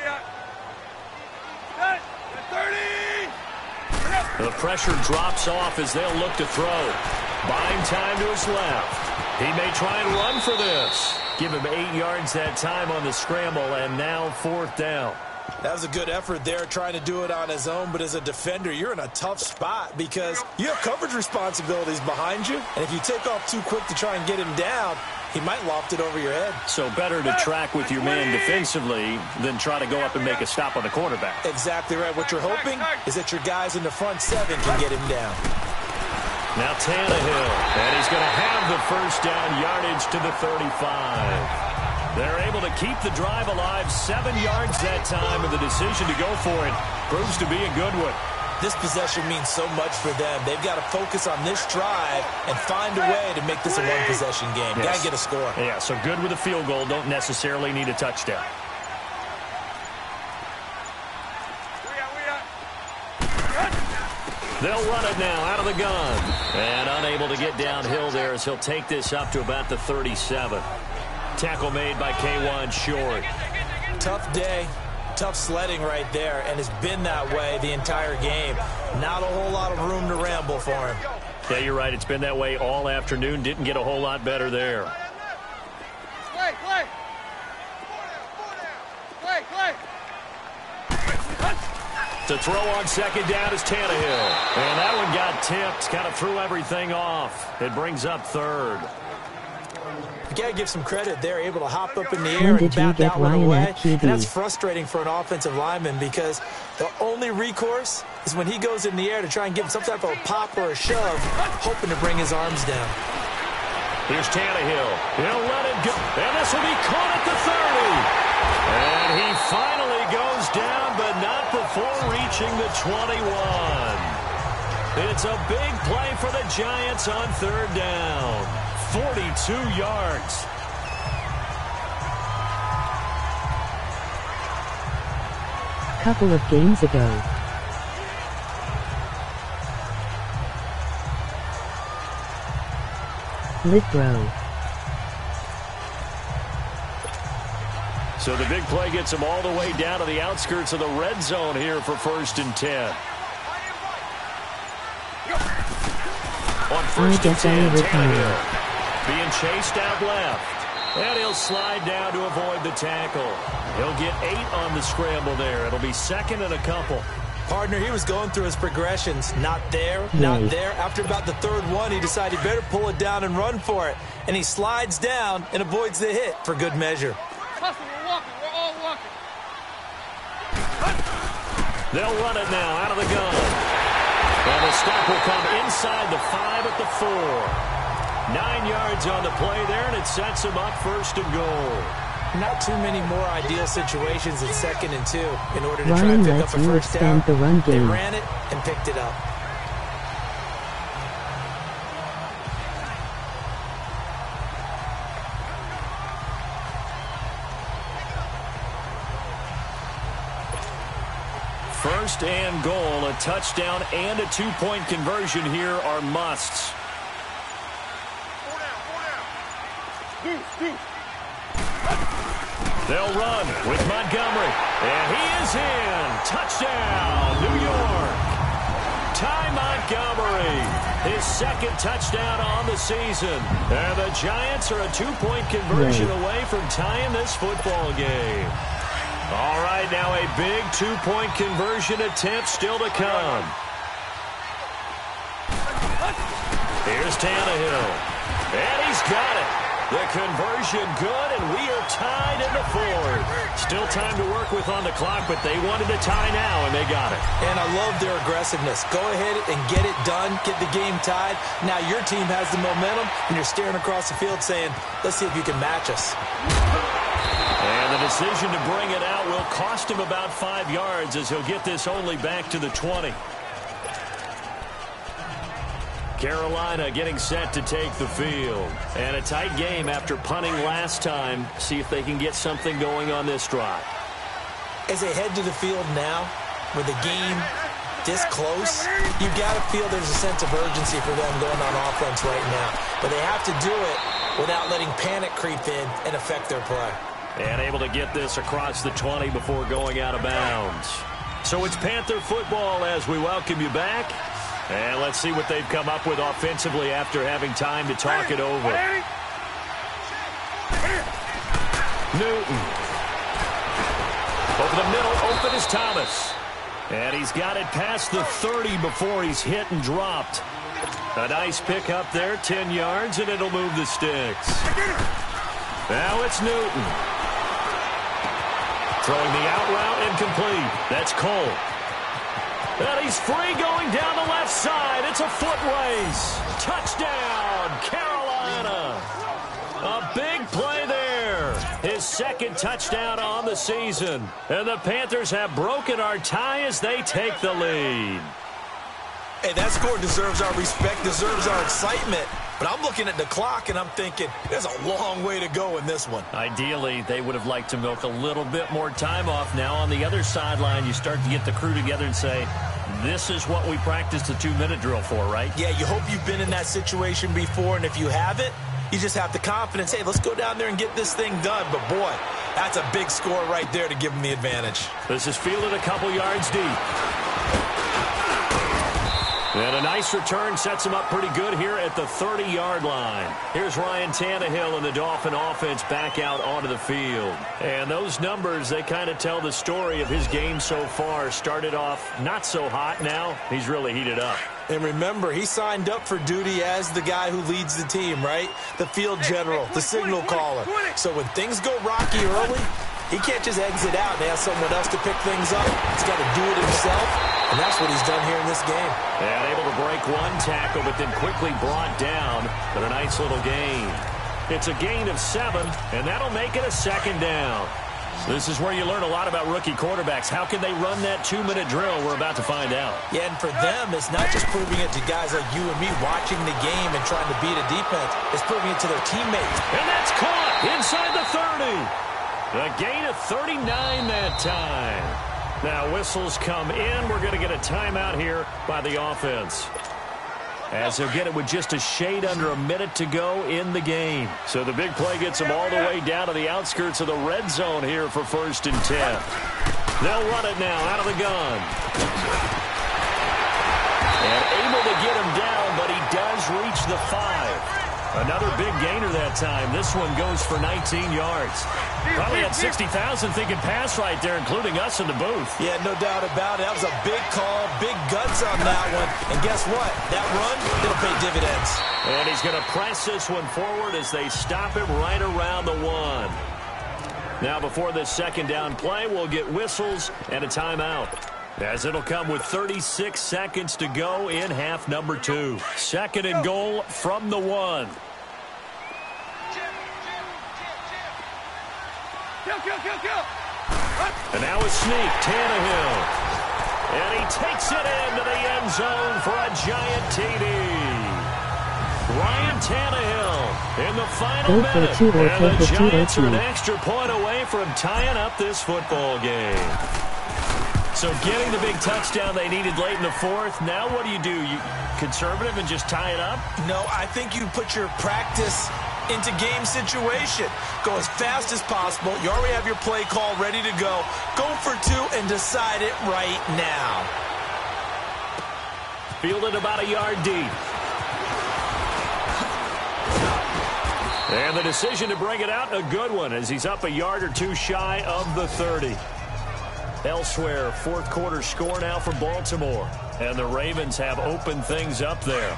The pressure drops off as they'll look to throw. Buying time to his left. He may try and run for this. Give him 8 yards that time on the scramble, and now 4th down. That was a good effort there, trying to do it on his own. But as a defender, you're in a tough spot because you have coverage responsibilities behind you. And if you take off too quick to try and get him down, he might loft it over your head. So better to track with your man defensively than try to go up and make a stop on the quarterback. Exactly right. What you're hoping is that your guys in the front 7 can get him down. Now Tannehill, and he's going to have the first down yardage to the 35. They're able to keep the drive alive, 7 yards that time, and the decision to go for it proves to be a good one. This possession means so much for them. They've got to focus on this drive and find a way to make this a one-possession game. Yes. Got to get a score. Yeah, so good with a field goal. Don't necessarily need a touchdown. They'll run it now out of the gun. And unable to get downhill there as he'll take this up to about the 37. Tackle made by K1 Short. Tough day, tough sledding right there, and it's been that way the entire game. Not a whole lot of room to ramble for him. Yeah, you're right. It's been that way all afternoon. Didn't get a whole lot better there. To throw on second down is Tannehill. And that one got tipped, kind of threw everything off. It brings up 3rd. You got to give some credit. They're able to hop up in the air and bat that one away. And that's frustrating for an offensive lineman because the only recourse is when he goes in the air to try and give him some type of a pop or a shove, hoping to bring his arms down. Here's Tannehill. He'll let it go. And this will be caught at the 30. And he finally goes down, but not before reaching the 21. It's a big play for the Giants on 3rd down. 42 yards. Couple of games ago. Litbro. So the big play gets him all the way down to the outskirts of the red zone here for 1st and 10. On 1st and 10, Tannehill being chased out left. And he'll slide down to avoid the tackle. He'll get 8 on the scramble there. It'll be 2nd and a couple. Partner, he was going through his progressions. Not there, not there. After about the 3rd one, he decided he better pull it down and run for it. And he slides down and avoids the hit for good measure. Hustle, we're walking. We're all walking. They'll run it now out of the gun. And the stop will come inside the 5 at the 4. 9 yards on the play there, and it sets him up 1st and goal. Not too many more ideal situations in 2nd and 2 in order to try Ryan and pick lets up a you first down. extend the run They game. ran it and picked it up. First and goal, a touchdown and a 2-point conversion here are musts. They'll run with Montgomery. And he is in. Touchdown, New York. Ty Montgomery, his 2nd touchdown on the season. And the Giants are a 2-point conversion away from tying this football game. All right, now a big 2-point conversion attempt still to come. Here's Tannehill. And he's got it. The conversion good, and we are tied in the 4th. Still time to work with on the clock, but they wanted to tie now, and they got it. And I love their aggressiveness. Go ahead and get it done, get the game tied. Now your team has the momentum, and you're staring across the field saying, let's see if you can match us. And the decision to bring it out will cost him about 5 yards as he'll get this only back to the 20. Carolina getting set to take the field. And a tight game after punting last time. See if they can get something going on this drive. As they head to the field now, with the game this close, you've got to feel there's a sense of urgency for them going on offense right now. But they have to do it without letting panic creep in and affect their play. And able to get this across the 20 before going out of bounds. So it's Panther football as we welcome you back. And let's see what they've come up with offensively after having time to talk it over. Newton. Over the middle, open is Thomas. And he's got it past the 30 before he's hit and dropped. A nice pick up there, 10 yards, and it'll move the sticks. Now it's Newton. Throwing the out route incomplete. That's Cole. And he's free going down the left side. It's a foot race. Touchdown, Carolina. A big play there. His 2nd touchdown on the season. And the Panthers have broken our tie as they take the lead. Hey, that score deserves our respect, deserves our excitement. But I'm looking at the clock, and I'm thinking, there's a long way to go in this one. Ideally, they would have liked to milk a little bit more time off. Now, on the other sideline, you start to get the crew together and say, this is what we practiced the 2-minute drill for, right? Yeah, you hope you've been in that situation before, and if you haven't, you just have the confidence, hey, let's go down there and get this thing done. But, boy, that's a big score right there to give them the advantage. This is fielded a couple yards deep. And a nice return sets him up pretty good here at the 30-yard line. Here's Ryan Tannehill and the Dolphin offense back out onto the field. And those numbers, they kind of tell the story of his game so far. Started off not so hot. Now he's really heated up. And remember, he signed up for duty as the guy who leads the team, right? The field general, the signal caller. So when things go rocky early, he can't just exit out and ask someone else to pick things up. He's got to do it himself, and that's what he's done here in this game. And able to break one tackle, but then quickly brought down. But a nice little gain. It's a gain of 7, and that'll make it a 2nd down. This is where you learn a lot about rookie quarterbacks. How can they run that 2-minute drill? We're about to find out. Yeah, and for them, it's not just proving it to guys like you and me watching the game and trying to beat a defense. It's proving it to their teammates. And that's caught inside the 30. A gain of 39 that time. Now whistles come in. We're going to get a timeout here by the offense. As he'll get it with just a shade under a minute to go in the game. So the big play gets them all the way down to the outskirts of the red zone here for 1st and 10. They'll run it now out of the gun. And able to get him down, but he does reach the 5. Another big gainer that time. This one goes for 19 yards. Probably had 60,000 thinking pass right there, including us in the booth. Yeah, no doubt about it. That was a big call, big guts on that one. And guess what? That run, it'll pay dividends. And he's going to press this one forward as they stop him right around the 1. Now before this 2nd down play, we'll get whistles and a timeout. As it'll come with 36 seconds to go in half number 2. 2nd and goal from the 1. And now a sneak, Tannehill. And he takes it into the end zone for a giant TD. Ryan Tannehill in the final minute. And the Giants are an extra point away from tying up this football game. So getting the big touchdown they needed late in the fourth. Now what do? You conservative and just tie it up? No, I think you put your practice into game situation. Go as fast as possible. You already have your play call ready to go. Go for two and decide it right now. Fielded about a yard deep. And the decision to bring it out, a good one, as he's up a yard or two shy of the 30. Elsewhere, fourth quarter score now for Baltimore. And the Ravens have opened things up there.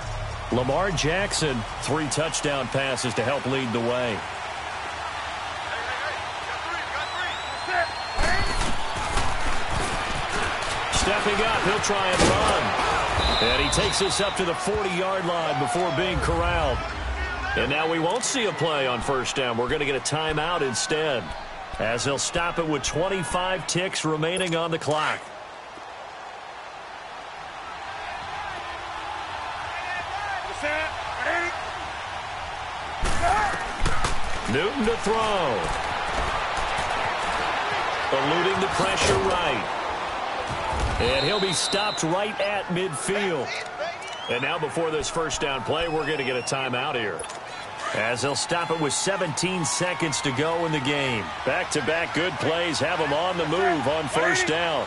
Lamar Jackson, 3 touchdown passes to help lead the way. Stepping up, he'll try and run. And he takes this up to the 40-yard line before being corralled. And now we won't see a play on first down. We're going to get a timeout instead, as they'll stop it with 25 ticks remaining on the clock. Newton to throw. Eluding the pressure right. And he'll be stopped right at midfield. And now before this first down play, we're going to get a timeout here, as they'll stop it with 17 seconds to go in the game. Back-to-back good plays have them on the move on first down.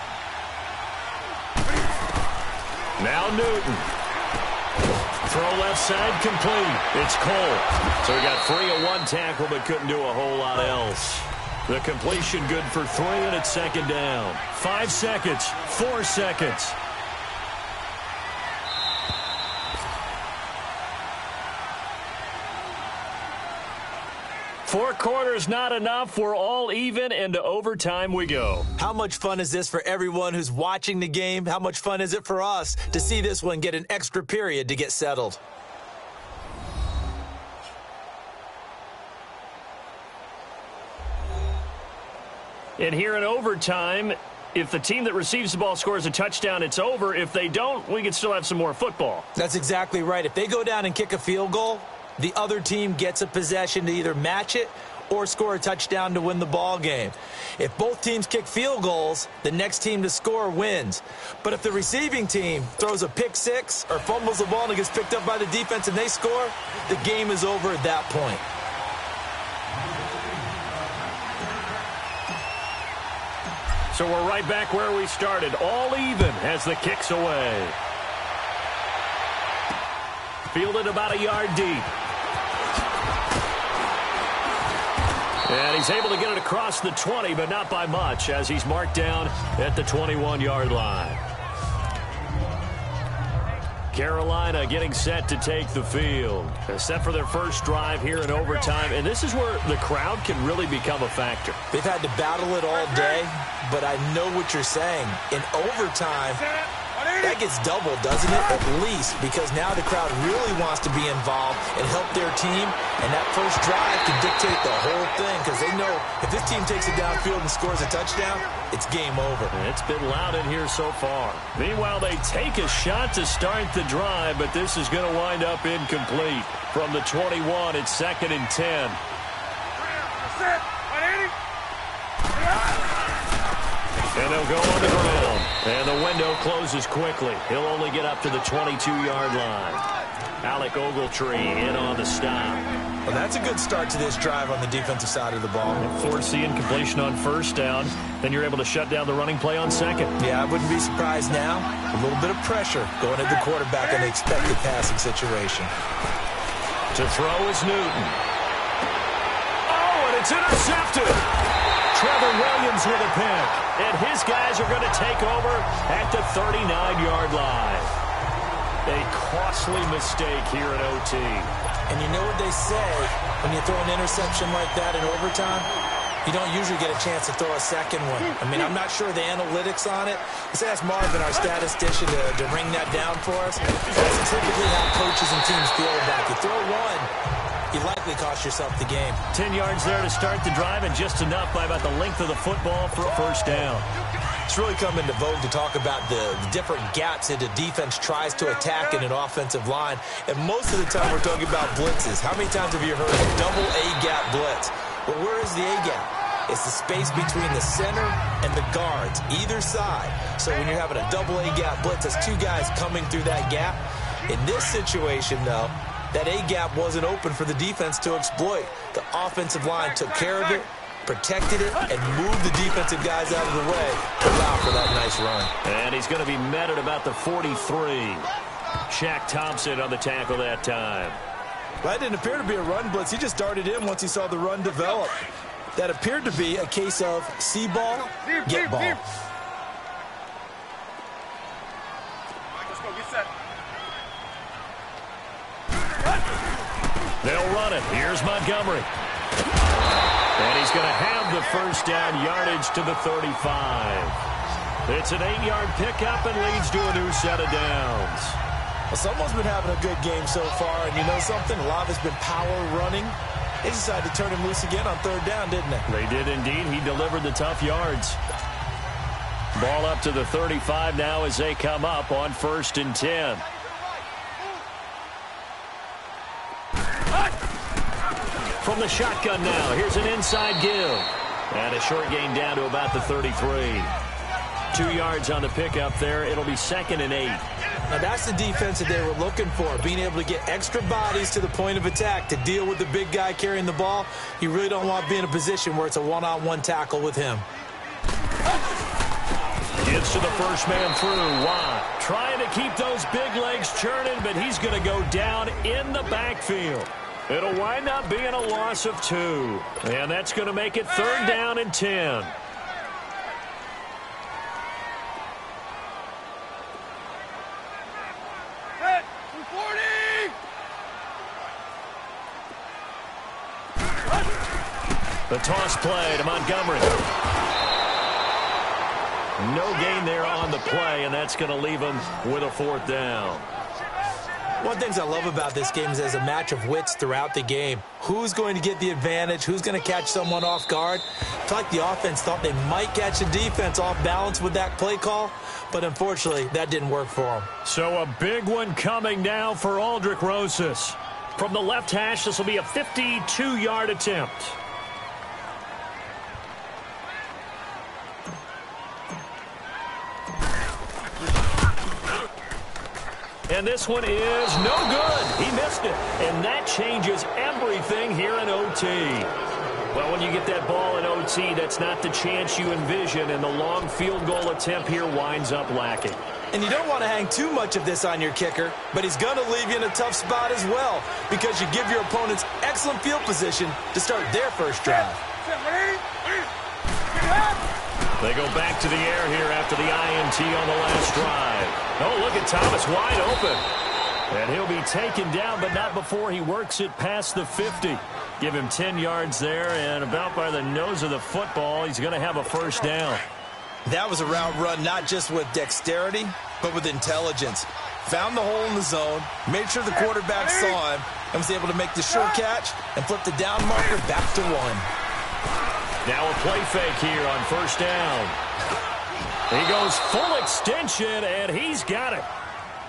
Now Newton. Throw left side complete. It's Cole. So he got free of one tackle but couldn't do a whole lot else. The completion good for 3, and it's second down. 5 seconds. 4 seconds. Four quarters not enough. We're all even, and to overtime we go. How much fun is this for everyone who's watching the game? How much fun is it for us to see this one get an extra period to get settled? And here in overtime, if the team that receives the ball scores a touchdown, it's over. If they don't, we can still have some more football. That's exactly right. If they go down and kick a field goal, the other team gets a possession to either match it or score a touchdown to win the ball game. If both teams kick field goals, the next team to score wins. But if the receiving team throws a pick six or fumbles the ball and it gets picked up by the defense and they score, the game is over at that point. So we're right back where we started, all even as the kick's away. Fielded about a yard deep. And he's able to get it across the 20, but not by much, as he's marked down at the 21-yard line. Carolina getting set to take the field. Set for their first drive here in overtime. And this is where the crowd can really become a factor. They've had to battle it all day, but I know what you're saying. In overtime, that gets doubled, doesn't it? At least, because now the crowd really wants to be involved and help their team. And that first drive can dictate the whole thing, because they know if this team takes it downfield and scores a touchdown, it's game over. It's been loud in here so far. Meanwhile, they take a shot to start the drive, but this is going to wind up incomplete. From the 21, it's 2nd and 10. And they'll go on the ground. And the window closes quickly. He'll only get up to the 22-yard line. Alec Ogletree in on the stop. Well, that's a good start to this drive on the defensive side of the ball. Force the incompletion on first down. Then you're able to shut down the running play on second. Yeah, I wouldn't be surprised now. A little bit of pressure going at the quarterback in the expected passing situation. To throw is Newton. Oh, and it's intercepted. Trevor Williams with a pick. And his guys are going to take over at the 39-yard line. A costly mistake here at OT. And you know what they say, when you throw an interception like that in overtime, you don't usually get a chance to throw a second one. I mean, I'm not sure the analytics on it. Let's ask Marvin, our statistician, to ring that down for us. That's typically how coaches and teams feel about it. You throw one, you likely cost yourself the game. 10 yards there to start the drive, and just enough by about the length of the football for a first down. It's really come into vogue to talk about the different gaps that a defense tries to attack in an offensive line. And most of the time we're talking about blitzes. How many times have you heard of double A-gap blitz? But where is the A-gap? It's the space between the center and the guards, either side. So when you're having a double A-gap blitz, that's two guys coming through that gap. In this situation, though, that A-gap wasn't open for the defense to exploit. The offensive line took care of it, protected it, and moved the defensive guys out of the way to allow for that nice run. And he's going to be met at about the 43. Shaq Thompson on the tackle that time. Well, that didn't appear to be a run blitz. He just darted in once he saw the run develop. That appeared to be a case of see ball, get ball. Let's go, get set. They'll run it. Here's Montgomery. And he's going to have the first down, yardage to the 35. It's an 8-yard pickup and leads to a new set of downs. Well, someone's been having a good game so far, and you know something? A lot of it's been power running. They decided to turn him loose again on third down, didn't they? They did indeed. He delivered the tough yards. Ball up to the 35 now as they come up on 1st and 10. From the shotgun now, here's an inside give. And a short gain down to about the 33. 2 yards on the pickup there. It'll be 2nd and 8. Now that's the defense that they were looking for, being able to get extra bodies to the point of attack to deal with the big guy carrying the ball. You really don't want to be in a position where it's a one-on-one tackle with him. Gets to the first man through. Watt trying to keep those big legs churning, but he's going to go down in the backfield. It'll wind up being a loss of 2. And that's going to make it 3rd down and 10. The toss play to Montgomery. No gain there on the play, and that's going to leave him with a 4th down. One of the things I love about this game is there's a match of wits throughout the game. Who's going to get the advantage? Who's going to catch someone off guard? I feel like the offense thought they might catch the defense off balance with that play call, but unfortunately, that didn't work for them. So a big one coming now for Aldrick Rosas. From the left hash, this will be a 52-yard attempt. And this one is no good. He missed it. And that changes everything here in OT. Well, when you get that ball in OT, that's not the chance you envision, and the long field goal attempt here winds up lacking. And you don't want to hang too much of this on your kicker, but he's going to leave you in a tough spot as well because you give your opponents excellent field position to start their first drive. They go back to the air here after the INT on the last drive. Oh, look at Thomas wide open. And he'll be taken down, but not before he works it past the 50. Give him 10 yards there, and about by the nose of the football, he's going to have a first down. That was a route run not just with dexterity, but with intelligence. Found the hole in the zone, made sure the quarterback saw him, and was able to make the sure catch and flip the down marker back to 1. Now a play fake here on first down. He goes full extension, and he's got it.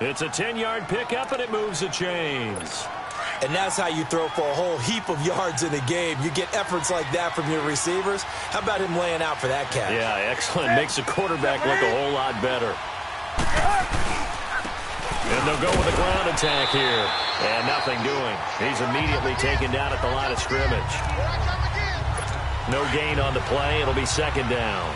It's a 10-yard pickup, and it moves the chains. And that's how you throw for a whole heap of yards in a game. You get efforts like that from your receivers. How about him laying out for that catch? Yeah, excellent. Makes the quarterback look a whole lot better. And they'll go with a ground attack here. And nothing doing. He's immediately taken down at the line of scrimmage. No gain on the play. It'll be 2nd down.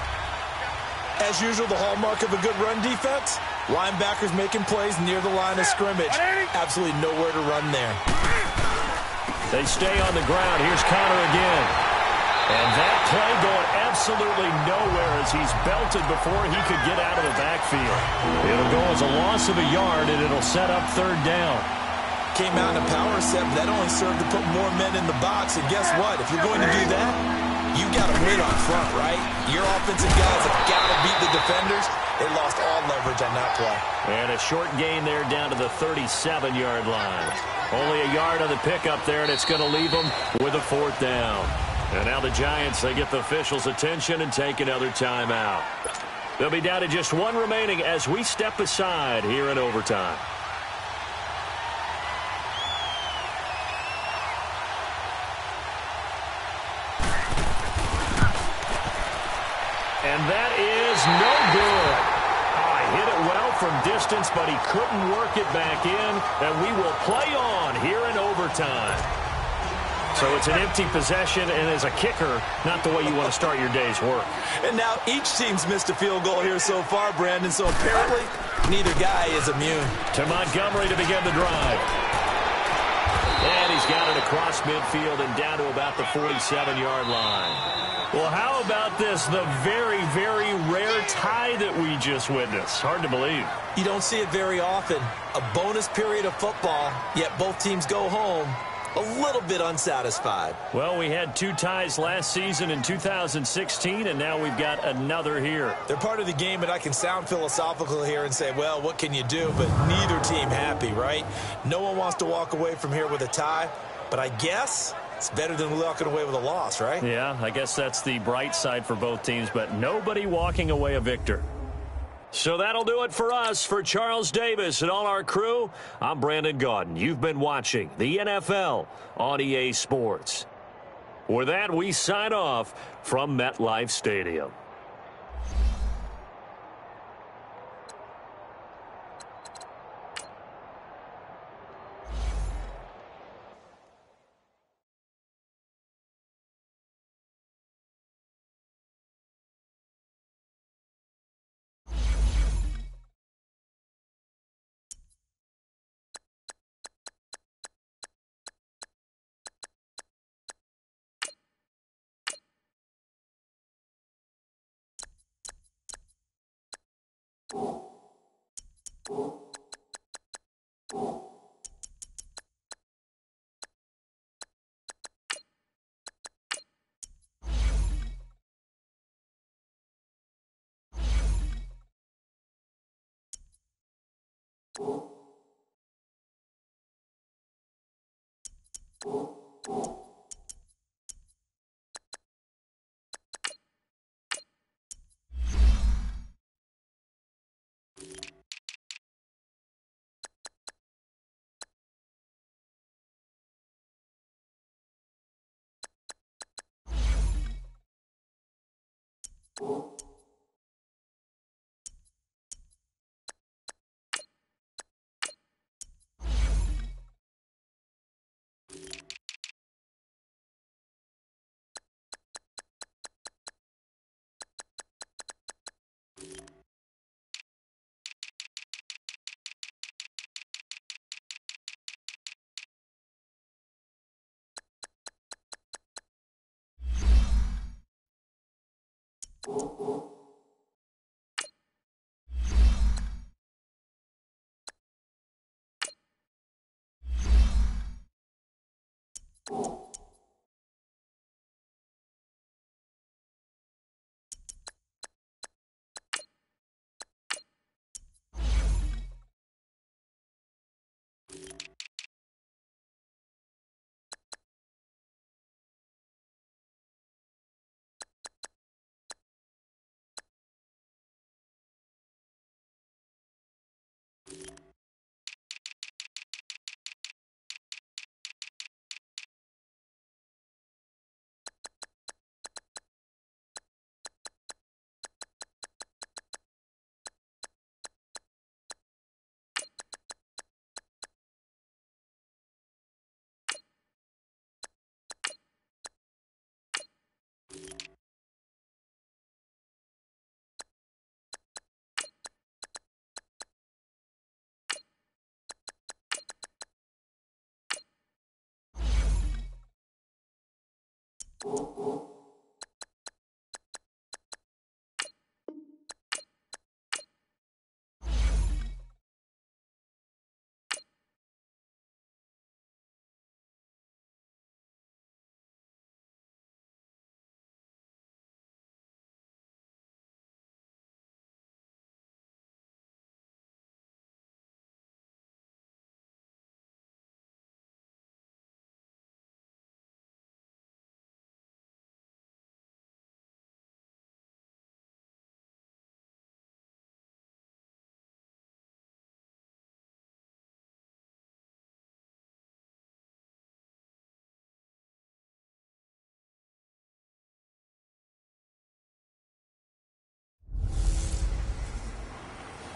As usual, the hallmark of a good run defense, linebackers making plays near the line of scrimmage. Absolutely nowhere to run there. They stay on the ground. Here's Connor again. And that play going absolutely nowhere as he's belted before he could get out of the backfield. It'll go as a loss of a yard, and it'll set up 3rd down. Came out in a power set, but that only served to put more men in the box. And guess what? If you're going to do that, you got to win up front, right? Your offensive guys have got to beat the defenders, they lost all leverage on that play. And a short gain there down to the 37-yard line. Only a yard on the pickup there, and it's going to leave them with a 4th down. And now the Giants, they get the officials' attention and take another timeout. They'll be down to just 1 remaining as we step aside here in overtime. And that is no good. Oh, hit it well from distance, but he couldn't work it back in. And we will play on here in overtime. So it's an empty possession, and as a kicker, not the way you want to start your day's work. And now each team's missed a field goal here so far, Brandon, so apparently neither guy is immune. To Montgomery to begin the drive. And he's got it across midfield and down to about the 47-yard line. Well, how about this? The very, very rare tie that we just witnessed. Hard to believe. You don't see it very often. A bonus period of football, yet both teams go home a little bit unsatisfied. Well, we had 2 ties last season in 2016, and now we've got another here. They're part of the game, and I can sound philosophical here and say, well, what can you do? But neither team happy, right? No one wants to walk away from here with a tie, but I guess it's better than walking away with a loss, right? Yeah, I guess that's the bright side for both teams, but nobody walking away a victor. So that'll do it for us. For Charles Davis and all our crew, I'm Brandon Gaudin. You've been watching the NFL on EA Sports. With that, we sign off from MetLife Stadium.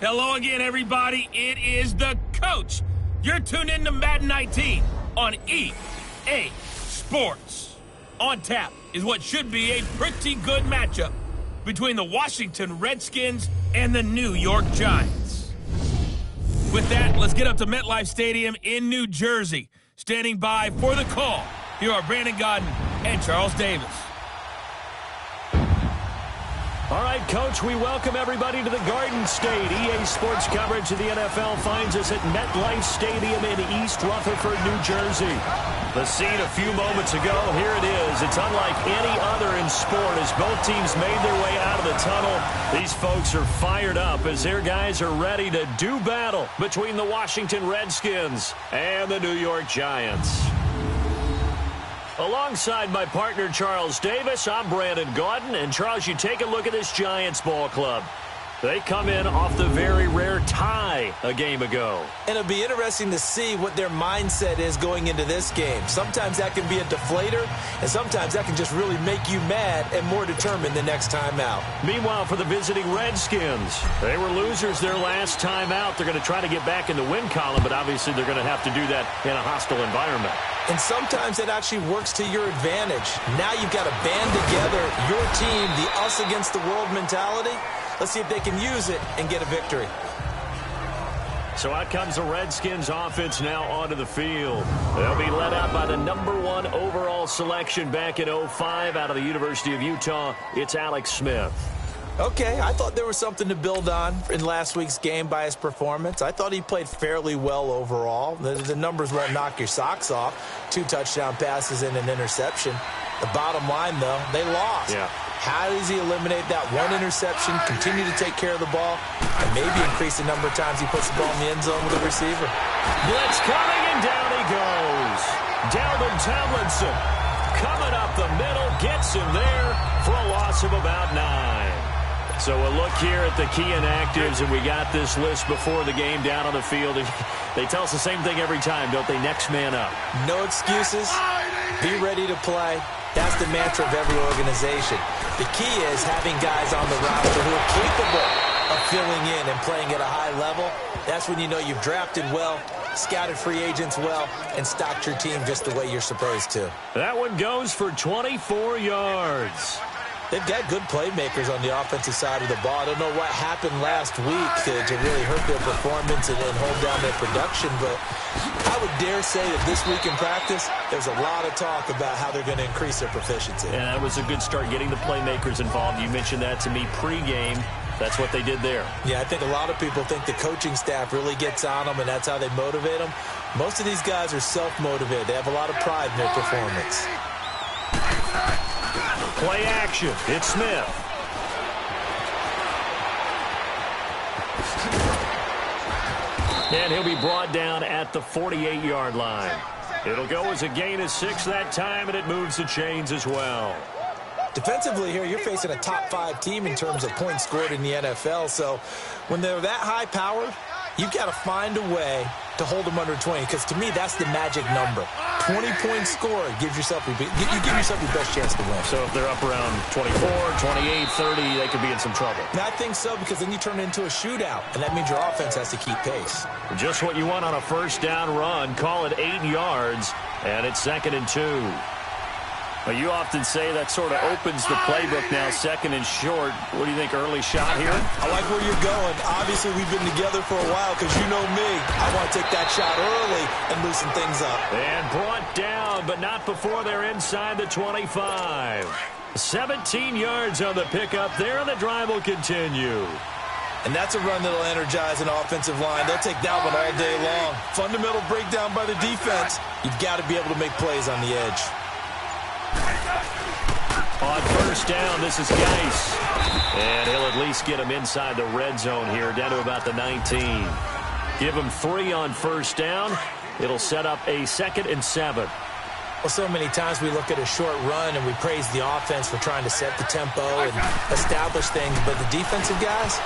Hello again, everybody. It is the coach. You're tuned in to Madden 19 on EA Sports. On tap is what should be a pretty good matchup between the Washington Redskins and the New York Giants. With that, let's get up to MetLife Stadium in New Jersey. Standing by for the call, here are Brandon Godden and Charles Davis. All right, Coach, we welcome everybody to the Garden State. EA Sports coverage of the NFL finds us at MetLife Stadium in East Rutherford, New Jersey. The scene a few moments ago, here it is. It's unlike any other in sport as both teams made their way out of the tunnel. These folks are fired up as their guys are ready to do battle between the Washington Redskins and the New York Giants. Alongside my partner, Charles Davis, I'm Brandon Gaudin. And, Charles, you take a look at this Giants ball club. They come in off the very rare tie a game ago. And it'll be interesting to see what their mindset is going into this game. Sometimes that can be a deflator, and sometimes that can just really make you mad and more determined the next time out. Meanwhile, for the visiting Redskins, they were losers their last time out. They're going to try to get back in the win column, but obviously they're going to have to do that in a hostile environment. And sometimes it actually works to your advantage. Now you've got to band together your team, the us against the world mentality. Let's see if they can use it and get a victory. So out comes the Redskins offense now onto the field. They'll be led out by the #1 overall selection back in 2005 out of the University of Utah. It's Alex Smith. Okay, I thought there was something to build on in last week's game by his performance. I thought he played fairly well overall. The numbers won't knock your socks off. 2 touchdown passes and an interception. The bottom line, though, they lost. Yeah. How does he eliminate that one interception, continue to take care of the ball, and maybe increase the number of times he puts the ball in the end zone with a receiver? Blitz coming, and down he goes. Dalvin Tomlinson coming up the middle, gets him there for a loss of about 9. So a look here at the key inactives, and we got this list before the game down on the field. And they tell us the same thing every time, don't they? Next man up. No excuses. Be ready to play. That's the mantra of every organization. The key is having guys on the roster who are capable of filling in and playing at a high level. That's when you know you've drafted well, scouted free agents well, and stocked your team just the way you're supposed to. That one goes for 24 yards. They've got good playmakers on the offensive side of the ball. I don't know what happened last week to really hurt their performance and hold down their production, but I would dare say that this week in practice, there's a lot of talk about how they're going to increase their proficiency. And that was a good start, getting the playmakers involved. You mentioned that to me pregame. That's what they did there. Yeah, I think a lot of people think the coaching staff really gets on them, and that's how they motivate them. Most of these guys are self-motivated. They have a lot of pride in their performance. Play action. It's Smith. And he'll be brought down at the 48-yard line. It'll go as a gain of 6 that time, and it moves the chains as well. Defensively here, you're facing a top 5 team in terms of points scored in the NFL. So when they're that high-powered, you've got to find a way to hold them under 20, because to me, that's the magic number. 20 points scored gives yourself you give yourself your best chance to win. So if they're up around 24, 28, 30, they could be in some trouble. And I think so, because then you turn it into a shootout, and that means your offense has to keep pace. Just what you want on a first down run. Call it 8 yards, and it's 2nd and 2. Well, you often say that sort of opens the playbook now, 2nd and short. What do you think, early shot here? I like where you're going. Obviously, we've been together for a while, because you know me. I want to take that shot early and loosen things up. And brought down, but not before they're inside the 25. 17 yards on the pickup there, and the drive will continue. And that's a run that'll energize an offensive line. They'll take that one all day long. Fundamental breakdown by the defense. You've got to be able to make plays on the edge. On first down, this is Geis. And he'll at least get him inside the red zone here, down to about the 19. Give him 3 on first down. It'll set up a 2nd and 7. Well, so many times we look at a short run and we praise the offense for trying to set the tempo and establish things, but the defensive guys,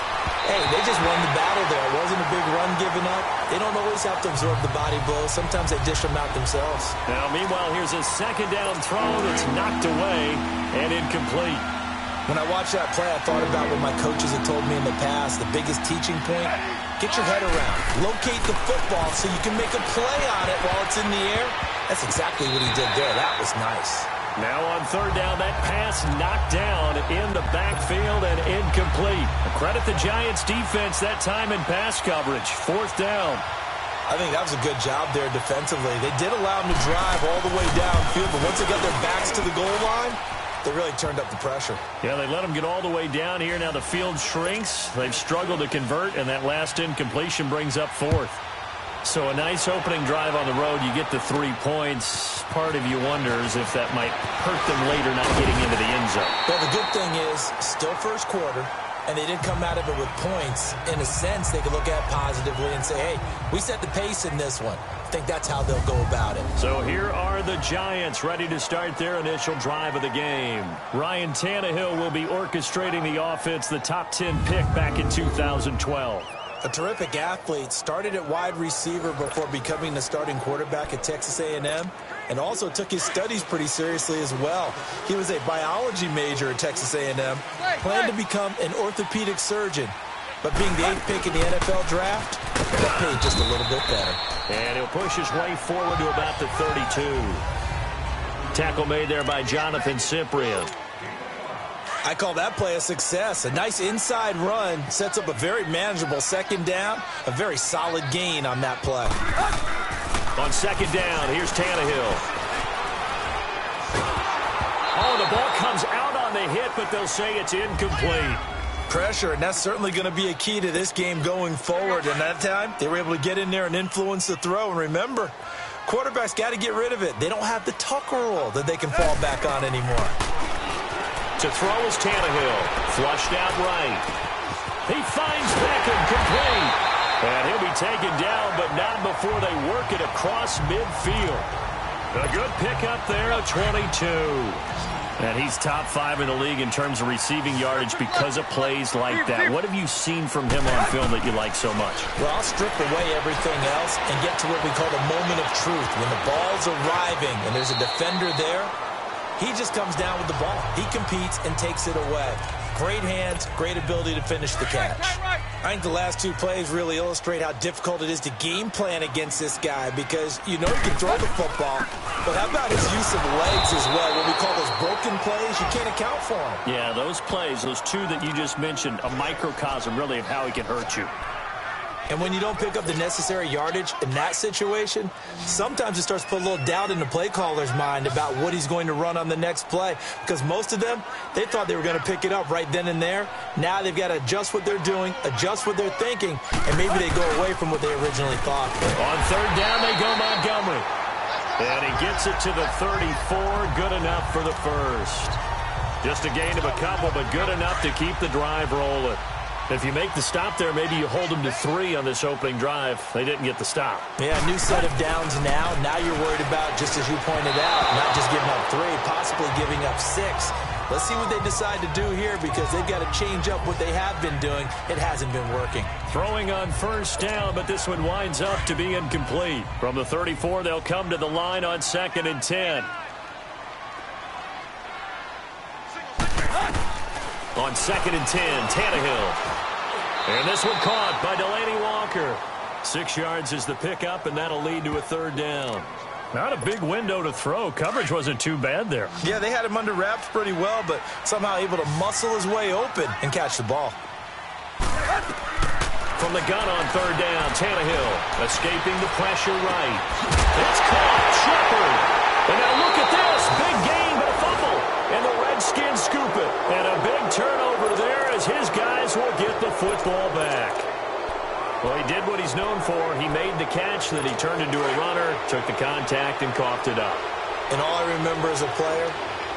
hey, they just won the battle there. It wasn't a big run given up. They don't always have to absorb the body blows. Sometimes they dish them out themselves. Now, meanwhile, here's a 2nd down throw that's knocked away and incomplete. When I watched that play, I thought about what my coaches had told me in the past. The biggest teaching point, get your head around. Locate the football so you can make a play on it while it's in the air. That's exactly what he did there. That was nice. Now on third down, that pass knocked down in the backfield and incomplete. Credit the Giants' defense that time in pass coverage. Fourth down. I think that was a good job there defensively. They did allow them to drive all the way downfield, but once they got their backs to the goal line, they really turned up the pressure. Yeah, they let them get all the way down here. Now the field shrinks. They've struggled to convert, and that last incompletion brings up fourth. So a nice opening drive on the road. You get the 3 points. Part of you wonders if that might hurt them later not getting into the end zone. Well, the good thing is, still first quarter, and they didn't come out of it with points. In a sense, they could look at it positively and say, hey, we set the pace in this one. I think that's how they'll go about it. So here are the Giants ready to start their initial drive of the game. Ryan Tannehill will be orchestrating the offense, the top 10 pick back in 2012. A terrific athlete, started at wide receiver before becoming the starting quarterback at Texas A&M, and also took his studies pretty seriously as well. He was a biology major at Texas A&M, planned to become an orthopedic surgeon, but being the 8th pick in the NFL draft, that paid just a little bit better. And he'll push his way forward to about the 32. Tackle made there by Jonathan Cyprien. I call that play a success. A nice inside run sets up a very manageable second down. A very solid gain on that play. On second down, here's Tannehill. Oh, the ball comes out on the hit, but they'll say it's incomplete. Pressure, and that's certainly going to be a key to this game going forward. And that time, they were able to get in there and influence the throw. And remember, quarterbacks got to get rid of it. They don't have the Tucker rule that they can fall back on anymore. To throw is Tannehill. Flushed out right. He finds Beckham complete. And he'll be taken down, but not before they work it across midfield. A good pickup there, a 22. And he's top 5 in the league in terms of receiving yardage because of plays like that. What have you seen from him on film that you like so much? Well, I'll strip away everything else and get to what we call the moment of truth. When the ball's arriving and there's a defender there, he just comes down with the ball. He competes and takes it away. Great hands, great ability to finish the catch. I think the last 2 plays really illustrate how difficult it is to game plan against this guy because you know he can throw the football, but how about his use of legs as well? What we call those broken plays, you can't account for them. Yeah, those plays, those 2 that you just mentioned, a microcosm really of how he can hurt you. And when you don't pick up the necessary yardage in that situation, sometimes it starts to put a little doubt in the play caller's mind about what he's going to run on the next play. Because most of them, they thought they were going to pick it up right then and there. Now they've got to adjust what they're doing, adjust what they're thinking, and maybe they go away from what they originally thought. On third down, they go Montgomery. And he gets it to the 34. Good enough for the first. Just a gain of a couple, but good enough to keep the drive rolling. If you make the stop there, maybe you hold them to 3 on this opening drive. They didn't get the stop. Yeah, new set of downs now. Now you're worried about, just as you pointed out, not just giving up 3, possibly giving up 6. Let's see what they decide to do here because they've got to change up what they have been doing. It hasn't been working. Throwing on first down, but this one winds up to be incomplete. From the 34, they'll come to the line on 2nd and 10. On 2nd and 10, Tannehill. And this one caught by Delaney Walker. 6 yards is the pickup, and that'll lead to a third down. Not a big window to throw. Coverage wasn't too bad there. Yeah, they had him under wraps pretty well, but somehow able to muscle his way open and catch the ball. From the gun on third down, Tannehill escaping the pressure right. It's caught. Shepard. And now look at this. Big gain, but a fumble. And the Redskins scoop it. And a big turnover there as his guys will get the football back. Well, he did what he's known for. He made the catch, then he turned into a runner, took the contact, and coughed it up. And all I remember as a player,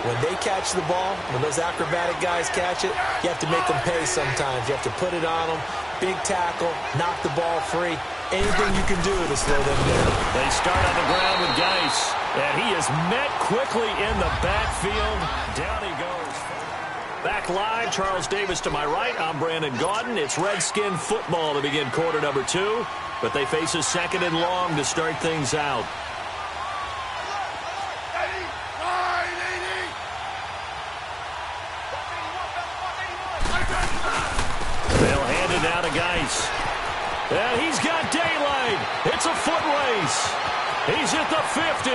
when they catch the ball, when those acrobatic guys catch it, you have to make them pay sometimes. You have to put it on them, big tackle, knock the ball free. Anything you can do to slow them down. They start on the ground with Geis, and he is met quickly in the backfield. Down he goes. Back live, Charles Davis to my right. I'm Brandon Gaudin. It's Redskin football to begin quarter number 2, but they face a 2nd and long to start things out. race. And he's got daylight. It's a foot race. He's at the 50,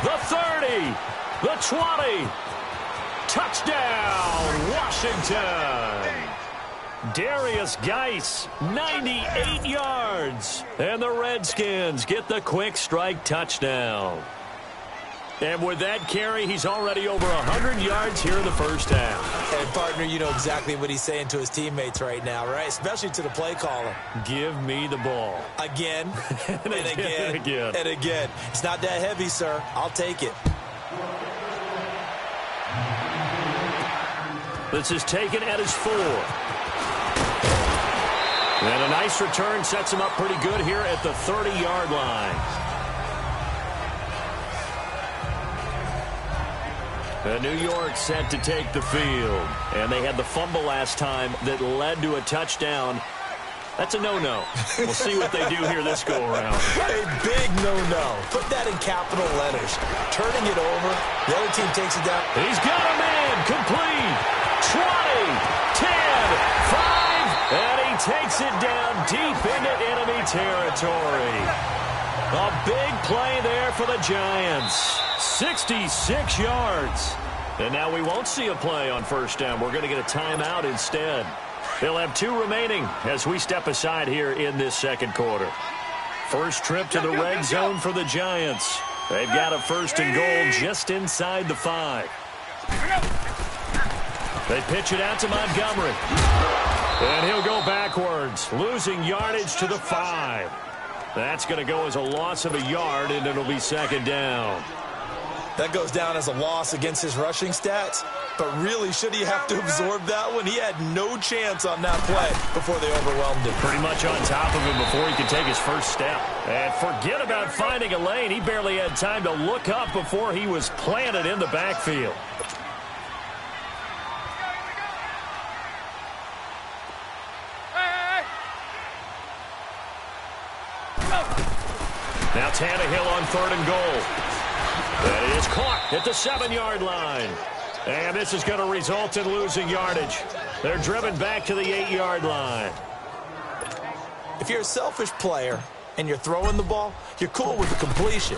the 30, the 20. Touchdown, Washington. Darius Geis, 98 yards. And the Redskins get the quick strike touchdown. And with that carry, he's already over 100 yards here in the first half. And, partner, you know exactly what he's saying to his teammates right now, right? Especially to the play caller. Give me the ball. Again, and again, again, and again. It's not that heavy, sir. I'll take it. This is taken at his 4. And a nice return sets him up pretty good here at the 30-yard line. New York set to take the field. And they had the fumble last time that led to a touchdown. That's a no-no. We'll see what they do here this go-around. A big no-no. Put that in capital letters. Turning it over. The other team takes it down. He's got a man. Complete. 20, 10, 5. And he takes it down deep into enemy territory. A big play there for the Giants. 66 yards. And now we won't see a play on first down. We're going to get a timeout instead. They'll have 2 remaining as we step aside here in this second quarter. First trip to the red zone for the Giants. They've got a 1st and goal just inside the 5. They pitch it out to Montgomery. And he'll go backwards, losing yardage to the 5. That's going to go as a loss of a yard, and it'll be 2nd down. That goes down as a loss against his rushing stats. But really, should he have to absorb that one? He had no chance on that play before they overwhelmed him. Pretty much on top of him before he could take his first step. And forget about finding a lane. He barely had time to look up before he was planted in the backfield. Now Tannehill on 3rd and goal. And it is caught at the 7-yard line. And this is going to result in losing yardage. They're driven back to the 8-yard line. If you're a selfish player and you're throwing the ball, you're cool with the completion.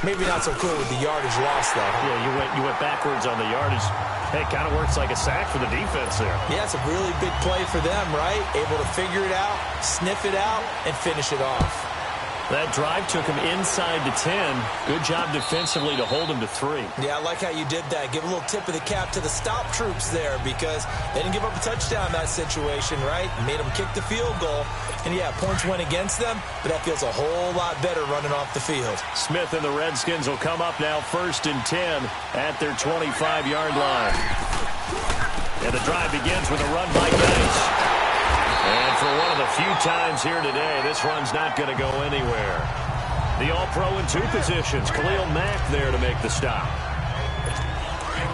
Maybe not so cool with the yardage loss, though. Yeah, you went backwards on the yardage. Hey, it kind of works like a sack for the defense there. Yeah, it's a really big play for them, right? Able to figure it out, sniff it out, and finish it off. That drive took him inside the 10. Good job defensively to hold him to 3. Yeah, I like how you did that. Give a little tip of the cap to the stop troops there because they didn't give up a touchdown in that situation, right? Made them kick the field goal. And, yeah, points went against them, but that feels a whole lot better running off the field. Smith and the Redskins will come up now 1st and 10 at their 25-yard line. And the drive begins with a run by Geis. And for one of the few times here today, this run's not going to go anywhere. The All-Pro in 2 positions. Khalil Mack there to make the stop.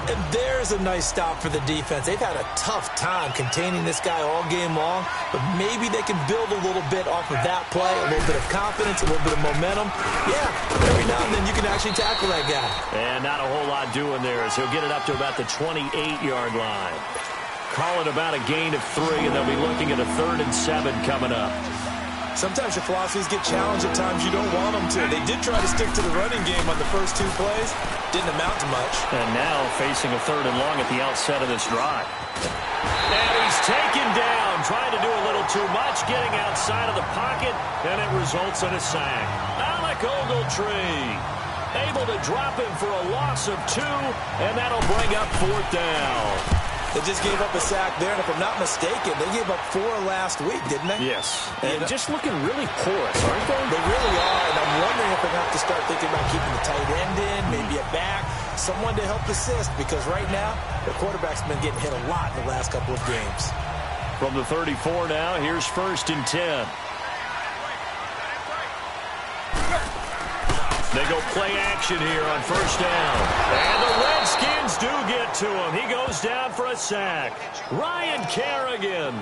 And there's a nice stop for the defense. They've had a tough time containing this guy all game long, but maybe they can build a little bit off of that play, a little bit of confidence, a little bit of momentum. Yeah, every now and then you can actually tackle that guy. And not a whole lot doing there as he'll get it up to about the 28-yard line. Call it about a gain of 3, and they'll be looking at a 3rd and 7 coming up. Sometimes your philosophies get challenged at times you don't want them to. They did try to stick to the running game on the first 2 plays. Didn't amount to much. And now facing a 3rd and long at the outset of this drive. And he's taken down, trying to do a little too much, getting outside of the pocket, and it results in a sack. Alec Ogletree able to drop him for a loss of 2, and that'll bring up 4th down. They just gave up a sack there, and if I'm not mistaken, they gave up 4 last week, didn't they? Yes. And just looking really porous, aren't they? They really are, and I'm wondering if they're going to have to start thinking about keeping the tight end in, maybe a back, someone to help assist, because right now, the quarterback's been getting hit a lot in the last couple of games. From the 34 now, here's 1st and 10. They go play action here on 1st down. And the Redskins do get to him. He goes down for a sack. Ryan Kerrigan.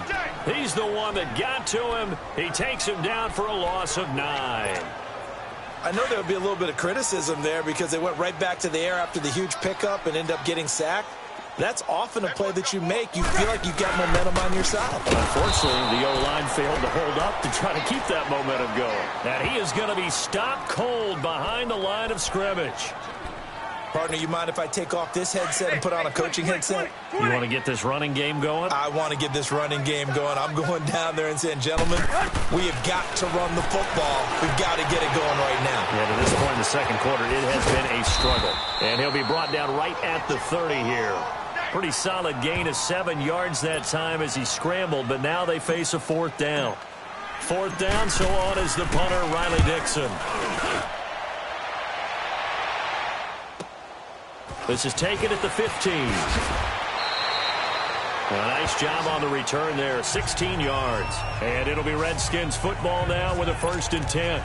He's the one that got to him. He takes him down for a loss of 9. I know there would be a little bit of criticism there because they went right back to the air after the huge pickup and end up getting sacked. That's often a play that you make. You feel like you've got momentum on your side. Unfortunately, the O-line failed to hold up to try to keep that momentum going. And he is going to be stopped cold behind the line of scrimmage. Partner, you mind if I take off this headset and put on a coaching headset? You want to get this running game going? I want to get this running game going. I'm going down there and saying, gentlemen, we have got to run the football. We've got to get it going right now. Yeah, to this point in the second quarter, it has been a struggle. And he'll be brought down right at the 30 here. Pretty solid gain of 7 yards that time as he scrambled, but now they face a 4th down. 4th down, so on is the punter, Riley Dixon. This is taken at the 15. A nice job on the return there, 16 yards. And it'll be Redskins football now with a 1st and 10.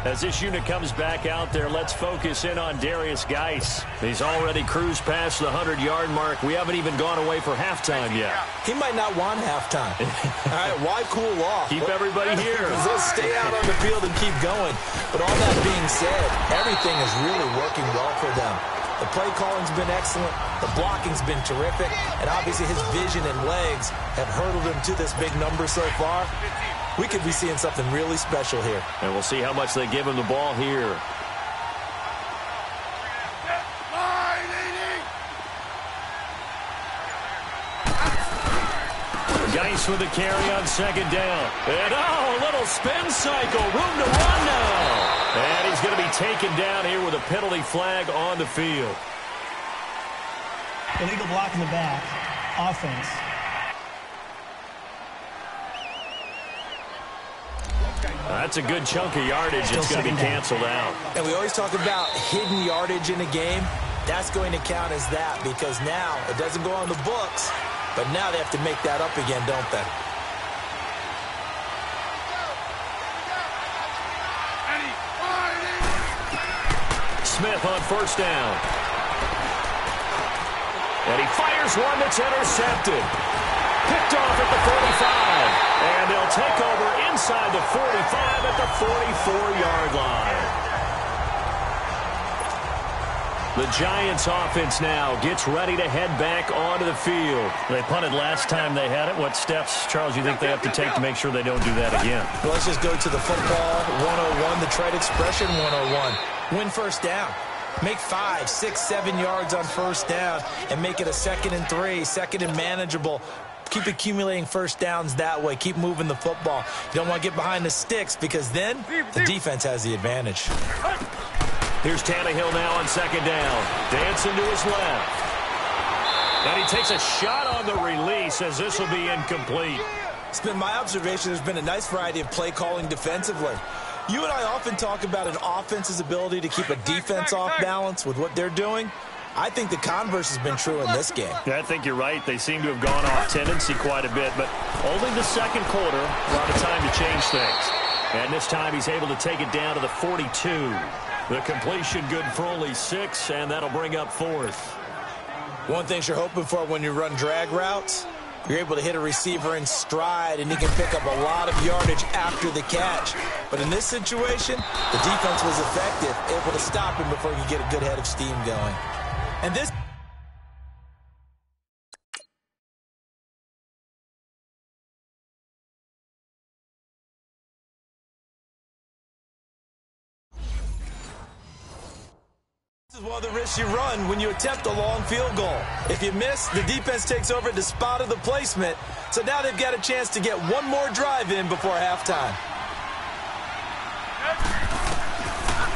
As this unit comes back out there, let's focus in on Darius Geis. He's already cruised past the 100-yard mark. We haven't even gone away for halftime yet. He might not want halftime. All right, why cool off? Keep everybody here. They'll stay out on the field and keep going. But all that being said, everything is really working well for them. The play calling's been excellent. The blocking's been terrific. And obviously his vision and legs have hurdled him to this big number so far. We could be seeing something really special here. And we'll see how much they give him the ball here. Geis with the carry on 2nd down. And a little spin cycle. Room to run now. And he's going to be taken down here with a penalty flag on the field. Illegal block in the back. Offense. That's a good chunk of yardage. It's going to be canceled out. And we always talk about hidden yardage in a game. That's going to count as that because now it doesn't go on the books, but now they have to make that up again, don't they? Smith on 1st down. And he fires one that's intercepted. Picked off at the 45. And they'll take over inside the 45 at the 44-yard line. The Giants offense now gets ready to head back onto the field. They punted last time they had it. What steps, Charles, you think they have to take to make sure they don't do that again? Well, let's just go to the football 101, the trade expression 101. Win 1st down. Make 5, 6, 7 yards on 1st down and make it a 2nd and 3, 2nd and manageable. Keep accumulating 1st downs that way. Keep moving the football. You don't want to get behind the sticks because then the defense has the advantage. Here's Tannehill now on 2nd down. Dancing to his left. And he takes a shot on the release as this will be incomplete. It's been my observation there's been a nice variety of play calling defensively. You and I often talk about an offense's ability to keep a defense off balance with what they're doing. I think the converse has been true in this game. Yeah, I think you're right. They seem to have gone off tendency quite a bit, but only the 2nd quarter, a lot of time to change things. And this time he's able to take it down to the 42. The completion good for only 6, and that'll bring up 4th. One thing you're hoping for when you run drag routes, you're able to hit a receiver in stride, and he can pick up a lot of yardage after the catch. But in this situation, the defense was effective, able to stop him before he could get a good head of steam going. And this is one of the risks you run when you attempt a long field goal. If you miss, the defense takes over at the spot of the placement. So now they've got a chance to get one more drive in before halftime.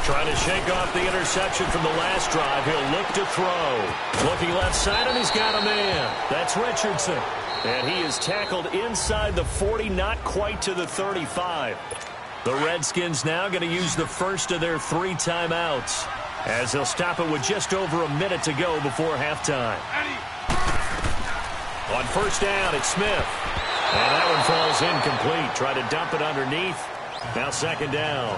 Trying to shake off the interception from the last drive. He'll look to throw. Looking left side, and he's got a man. That's Richardson. And he is tackled inside the 40, not quite to the 35. The Redskins now going to use the first of their 3 timeouts, as they'll stop it with just over a minute to go before halftime. On 1st down, it's Smith. And that one falls incomplete. Try to dump it underneath. Now 2nd down.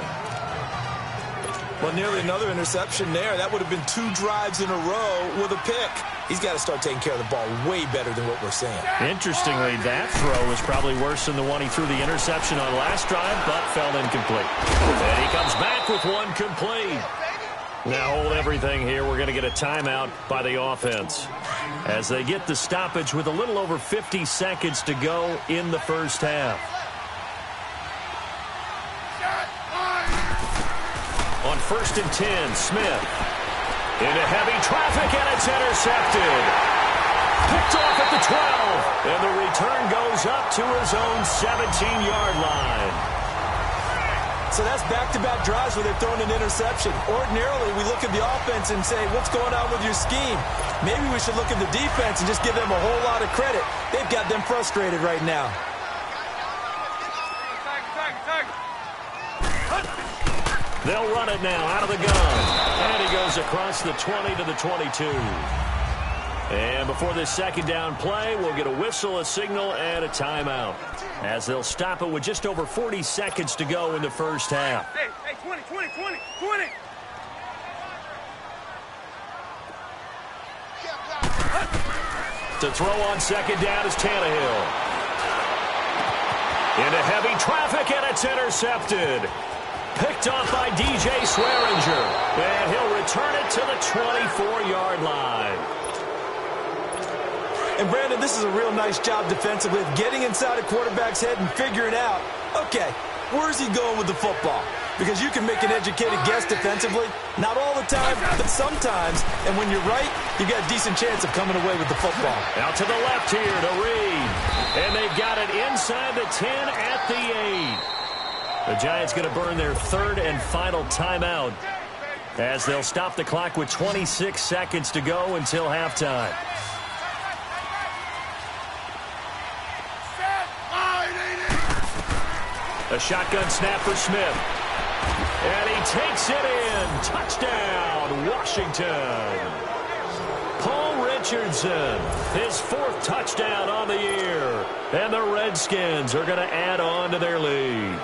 Well, nearly another interception there. That would have been 2 drives in a row with a pick. He's got to start taking care of the ball way better than what we're seeing. Interestingly, that throw was probably worse than the one he threw the interception on last drive, but fell incomplete. And he comes back with one complete. Now hold everything here. We're going to get a timeout by the offense as they get the stoppage with a little over 50 seconds to go in the first half. On 1st and 10, Smith into heavy traffic, and it's intercepted. Picked off at the 12, and the return goes up to his own 17-yard line. So that's back-to-back drives where they're throwing an interception. Ordinarily, we look at the offense and say, what's going on with your scheme? Maybe we should look at the defense and just give them a whole lot of credit. They've got them frustrated right now. They'll run it now out of the gun. And he goes across the 20 to the 22. And before this second down play, we'll get a whistle, a signal, and a timeout, as they'll stop it with just over 40 seconds to go in the first half. Hey, 20. To throw on second down is Tannehill. Into heavy traffic, and it's intercepted. Picked off by DJ Swearinger. And he'll return it to the 24-yard line. And, Brandon, this is a real nice job defensively of getting inside a quarterback's head and figuring out, okay, where's he going with the football? Because you can make an educated guess defensively. Not all the time, but sometimes. And when you're right, you've got a decent chance of coming away with the football. Out to the left here to Reed. And they've got it inside the 10 at the 8. The Giants going to burn their third and final timeout as they'll stop the clock with 26 seconds to go until halftime. A shotgun snap for Smith. And he takes it in. Touchdown, Washington. Paul Richardson, his 4th touchdown on the year. And the Redskins are going to add on to their lead.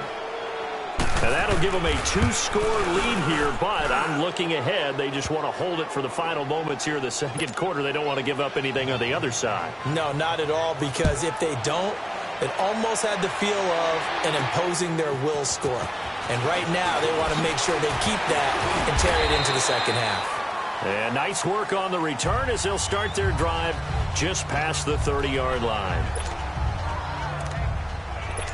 And that'll give them a 2-score lead here, but I'm looking ahead. They just want to hold it for the final moments here in the second quarter. They don't want to give up anything on the other side. No, not at all, because if they don't, it almost had the feel of an imposing their will score. And right now, they want to make sure they keep that and carry it into the second half. And nice work on the return as they'll start their drive just past the 30-yard line.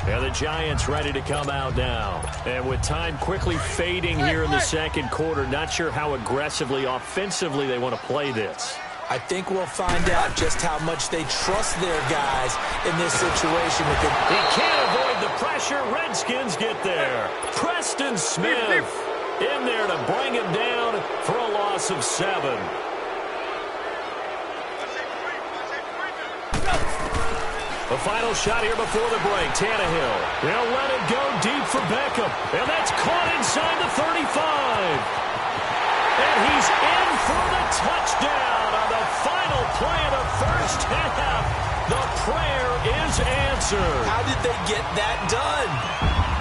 And the Giants ready to come out now. And with time quickly fading here in the second quarter, not sure how aggressively, offensively they want to play this. I think we'll find out just how much they trust their guys in this situation. He can't avoid the pressure. Redskins get there. Preston Smith in there to bring him down for a loss of 7. The final shot here before the break. Tannehill. They'll let it go deep for Beckham. And that's caught inside the 35. And he's in for the touchdown on the final play of the first half. The prayer is answered. How did they get that done?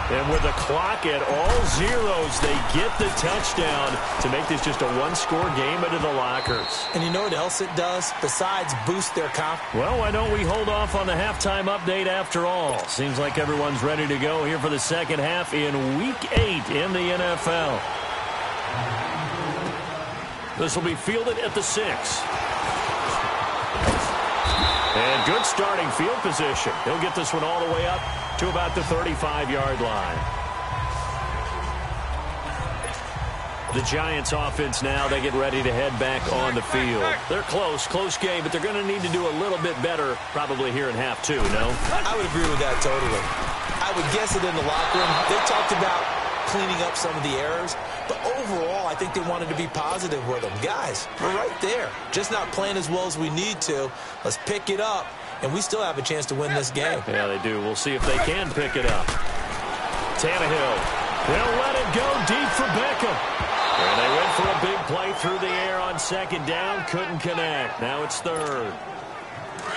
And with the clock at all zeros, they get the touchdown to make this just a 1-score game into the lockers. And you know what else it does besides boost their confidence? Well, why don't we hold off on the halftime update after all? Seems like everyone's ready to go here for the second half in Week 8 in the NFL. This will be fielded at the 6. And good starting field position. He'll get this one all the way up to about the 35-yard line. The Giants offense now, they get ready to head back on the field. They're close game, but they're going to need to do a little bit better probably here in half 2, no? I would agree with that totally. I would guess it in the locker room. They talked about cleaning up some of the errors, but overall, I think they wanted to be positive with them. Guys, we're right there. Just not playing as well as we need to. Let's pick it up, and we still have a chance to win this game. Yeah, they do. We'll see if they can pick it up. Tannehill. They'll let it go deep for Beckham. And they went for a big play through the air on second down. Couldn't connect. Now it's third.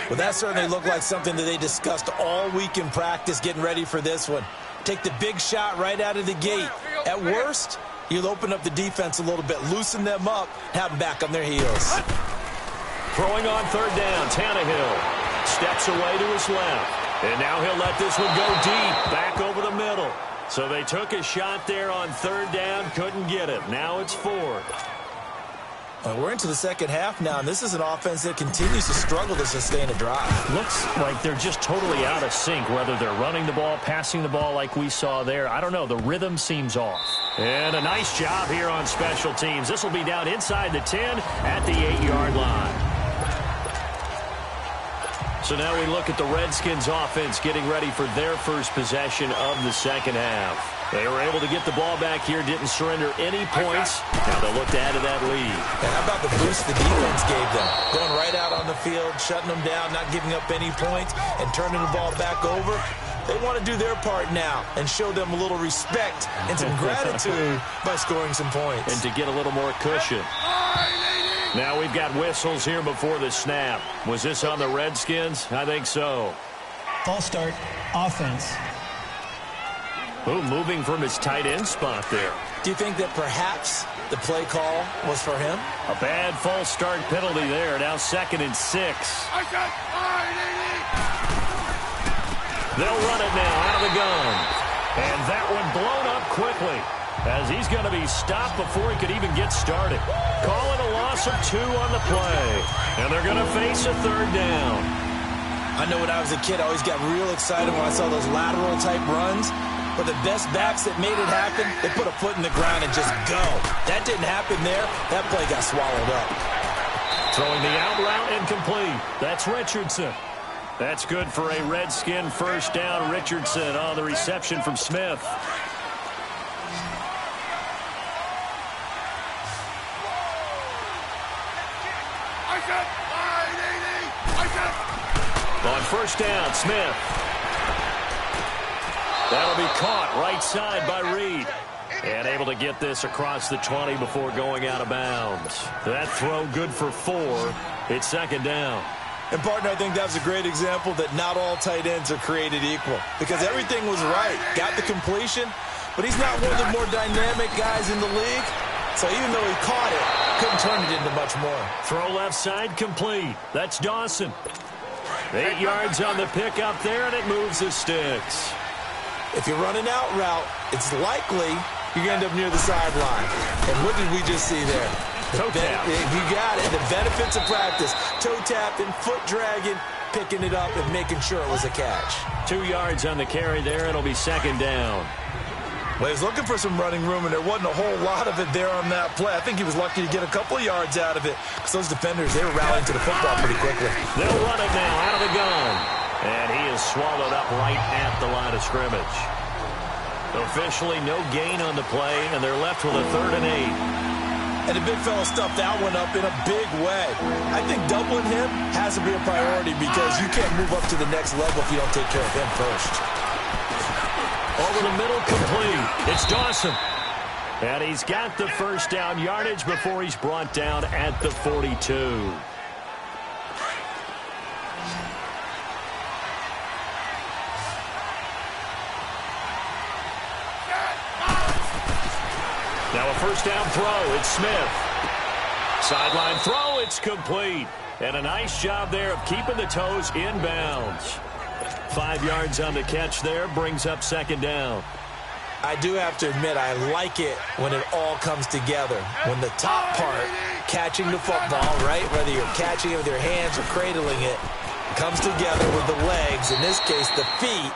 Well, that certainly looked like something that they discussed all week in practice getting ready for this one. Take the big shot right out of the gate. At worst, you'll open up the defense a little bit, loosen them up, have them back on their heels. Throwing on third down, Tannehill steps away to his left. And now he'll let this one go deep, back over the middle. So they took a shot there on third down, couldn't get it. Now it's fourth. We're into the second half now, and this is an offense that continues to struggle to sustain a drive. Looks like they're just totally out of sync, whether they're running the ball, passing the ball like we saw there. I don't know. The rhythm seems off. And a nice job here on special teams. This will be down inside the 10 at the 8-yard line. So now we look at the Redskins offense getting ready for their first possession of the second half. They were able to get the ball back here, didn't surrender any points. Now they'll look to add to that lead. And how about the boost the defense gave them? Going right out on the field, shutting them down, not giving up any points, and turning the ball back over. They want to do their part now and show them a little respect and some gratitude by scoring some points. And to get a little more cushion. Now we've got whistles here before the snap. Was this on the Redskins? I think so. False start, offense. Ooh, moving from his tight end spot there. Do you think that perhaps the play call was for him? A bad false start penalty there. Now 2nd and 6. They'll run it now out of the gun. And that one blown up quickly, as he's going to be stopped before he could even get started. Call it a loss of 2 on the play. And they're going to face a 3rd down. I know when I was a kid, I always got real excited when I saw those lateral type runs. But the best backs that made it happen, they put a foot in the ground and just go. That didn't happen there. That play got swallowed up. Throwing the out route incomplete. That's Richardson. That's good for a Redskin first down. Richardson on the reception from Smith. On first down, Smith. That'll be caught right side by Reed. And able to get this across the 20 before going out of bounds. That throw good for 4. It's 2nd down. And, partner, I think that was a great example that not all tight ends are created equal. Because everything was right. Got the completion, but he's not one of the more dynamic guys in the league. So even though he caught it, couldn't turn it into much more. Throw left side complete. That's Dawson. 8 yards on the pickup there, and it moves the sticks. If you run an out route, it's likely you're going to end up near the sideline. And what did we just see there? Toe tap. You got it. The benefits of practice. Toe tapping, foot dragging, picking it up, and making sure it was a catch. 2 yards on the carry there. It'll be 2nd down. Well, he was looking for some running room, and there wasn't a whole lot of it there on that play. I think he was lucky to get a couple of yards out of it because those defenders, they were rallying to the football pretty quickly. They'll run it now out of the gun. And he is swallowed up right at the line of scrimmage. Officially no gain on the play, and they're left with a 3rd and 8. And the big fella stuffed that one up in a big way. I think doubling him has to be a priority because you can't move up to the next level if you don't take care of him first. Over the middle, complete. It's Dawson. And he's got the first down yardage before he's brought down at the 42. Now a first down throw. It's Smith. Sideline throw. It's complete. And a nice job there of keeping the toes in bounds. 5 yards on the catch there. Brings up 2nd down. I do have to admit, I like it when it all comes together. When the top part, catching the football, right, whether you're catching it with your hands or cradling it, comes together with the legs, in this case the feet,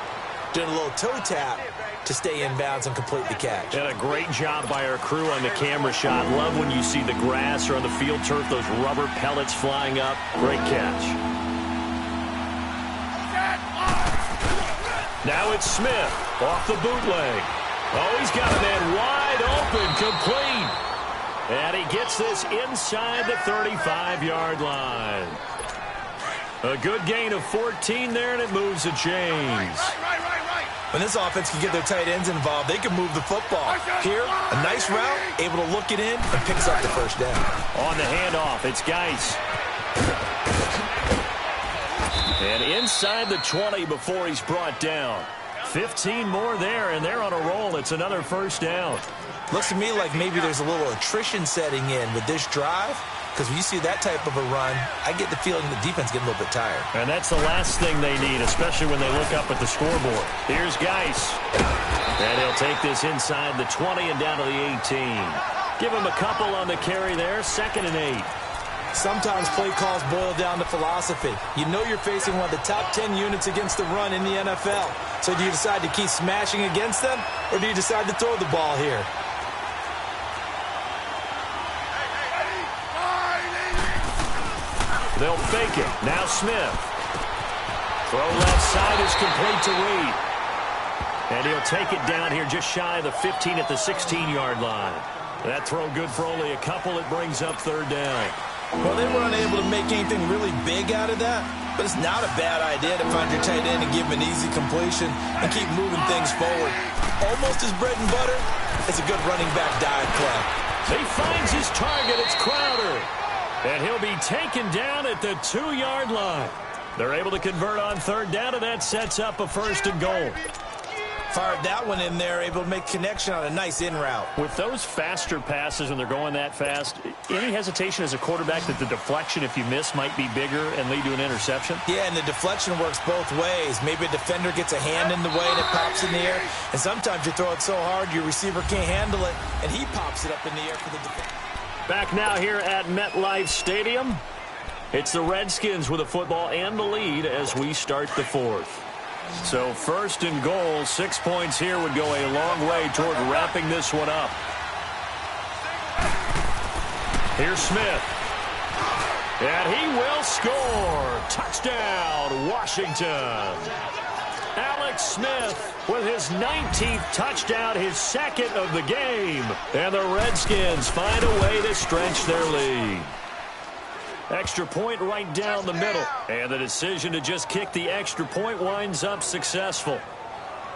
doing a little toe tap to stay in bounds and complete the catch. And a great job by our crew on the camera shot. Love when you see the grass or on the field turf, those rubber pellets flying up. Great catch. Now it's Smith off the bootleg. Oh, he's got a man wide open, complete. And he gets this inside the 35-yard line. A good gain of 14 there, and it moves the chains. When this offense can get their tight ends involved, they can move the football. Here, a nice route, able to look it in, and picks up the first down. On the handoff, it's Geis. And inside the 20 before he's brought down. 15 more there, and they're on a roll. It's another first down. Looks to me like maybe there's a little attrition setting in with this drive, because when you see that type of a run, I get the feeling the defense getting a little bit tired. And that's the last thing they need, especially when they look up at the scoreboard. Here's Geis. And he'll take this inside the 20 and down to the 18. Give him a couple on the carry there, 2nd and 8. Sometimes play calls boil down to philosophy. You know you're facing one of the top 10 units against the run in the NFL. So do you decide to keep smashing against them, or do you decide to throw the ball here? They'll fake it. Now Smith. Throw left side is complete to Reed. And he'll take it down here just shy of the 15 at the 16-yard line. That throw good for only a couple. It brings up 3rd down. Well, they were unable to make anything really big out of that, but it's not a bad idea to find your tight end and give him an easy completion and keep moving things forward. Almost his bread and butter. It's a good running back dive play. He finds his target. It's Crowder. And he'll be taken down at the 2-yard line. They're able to convert on 3rd down, and that sets up a 1st and goal. Fired that one in there, able to make connection on a nice in route. With those faster passes when they're going that fast, any hesitation as a quarterback that the deflection, if you miss, might be bigger and lead to an interception? Yeah, and the deflection works both ways. Maybe a defender gets a hand in the way and it pops in the air, and sometimes you throw it so hard your receiver can't handle it, and he pops it up in the air for the defender. Back now here at MetLife Stadium. It's the Redskins with the football and the lead as we start the 4th. So 1st and goal, 6 points here would go a long way toward wrapping this one up. Here's Smith. And he will score. Touchdown, Washington. Alex Smith with his 19th touchdown, his 2nd of the game. And the Redskins find a way to stretch their lead. Extra point right down the middle. And the decision to just kick the extra point winds up successful.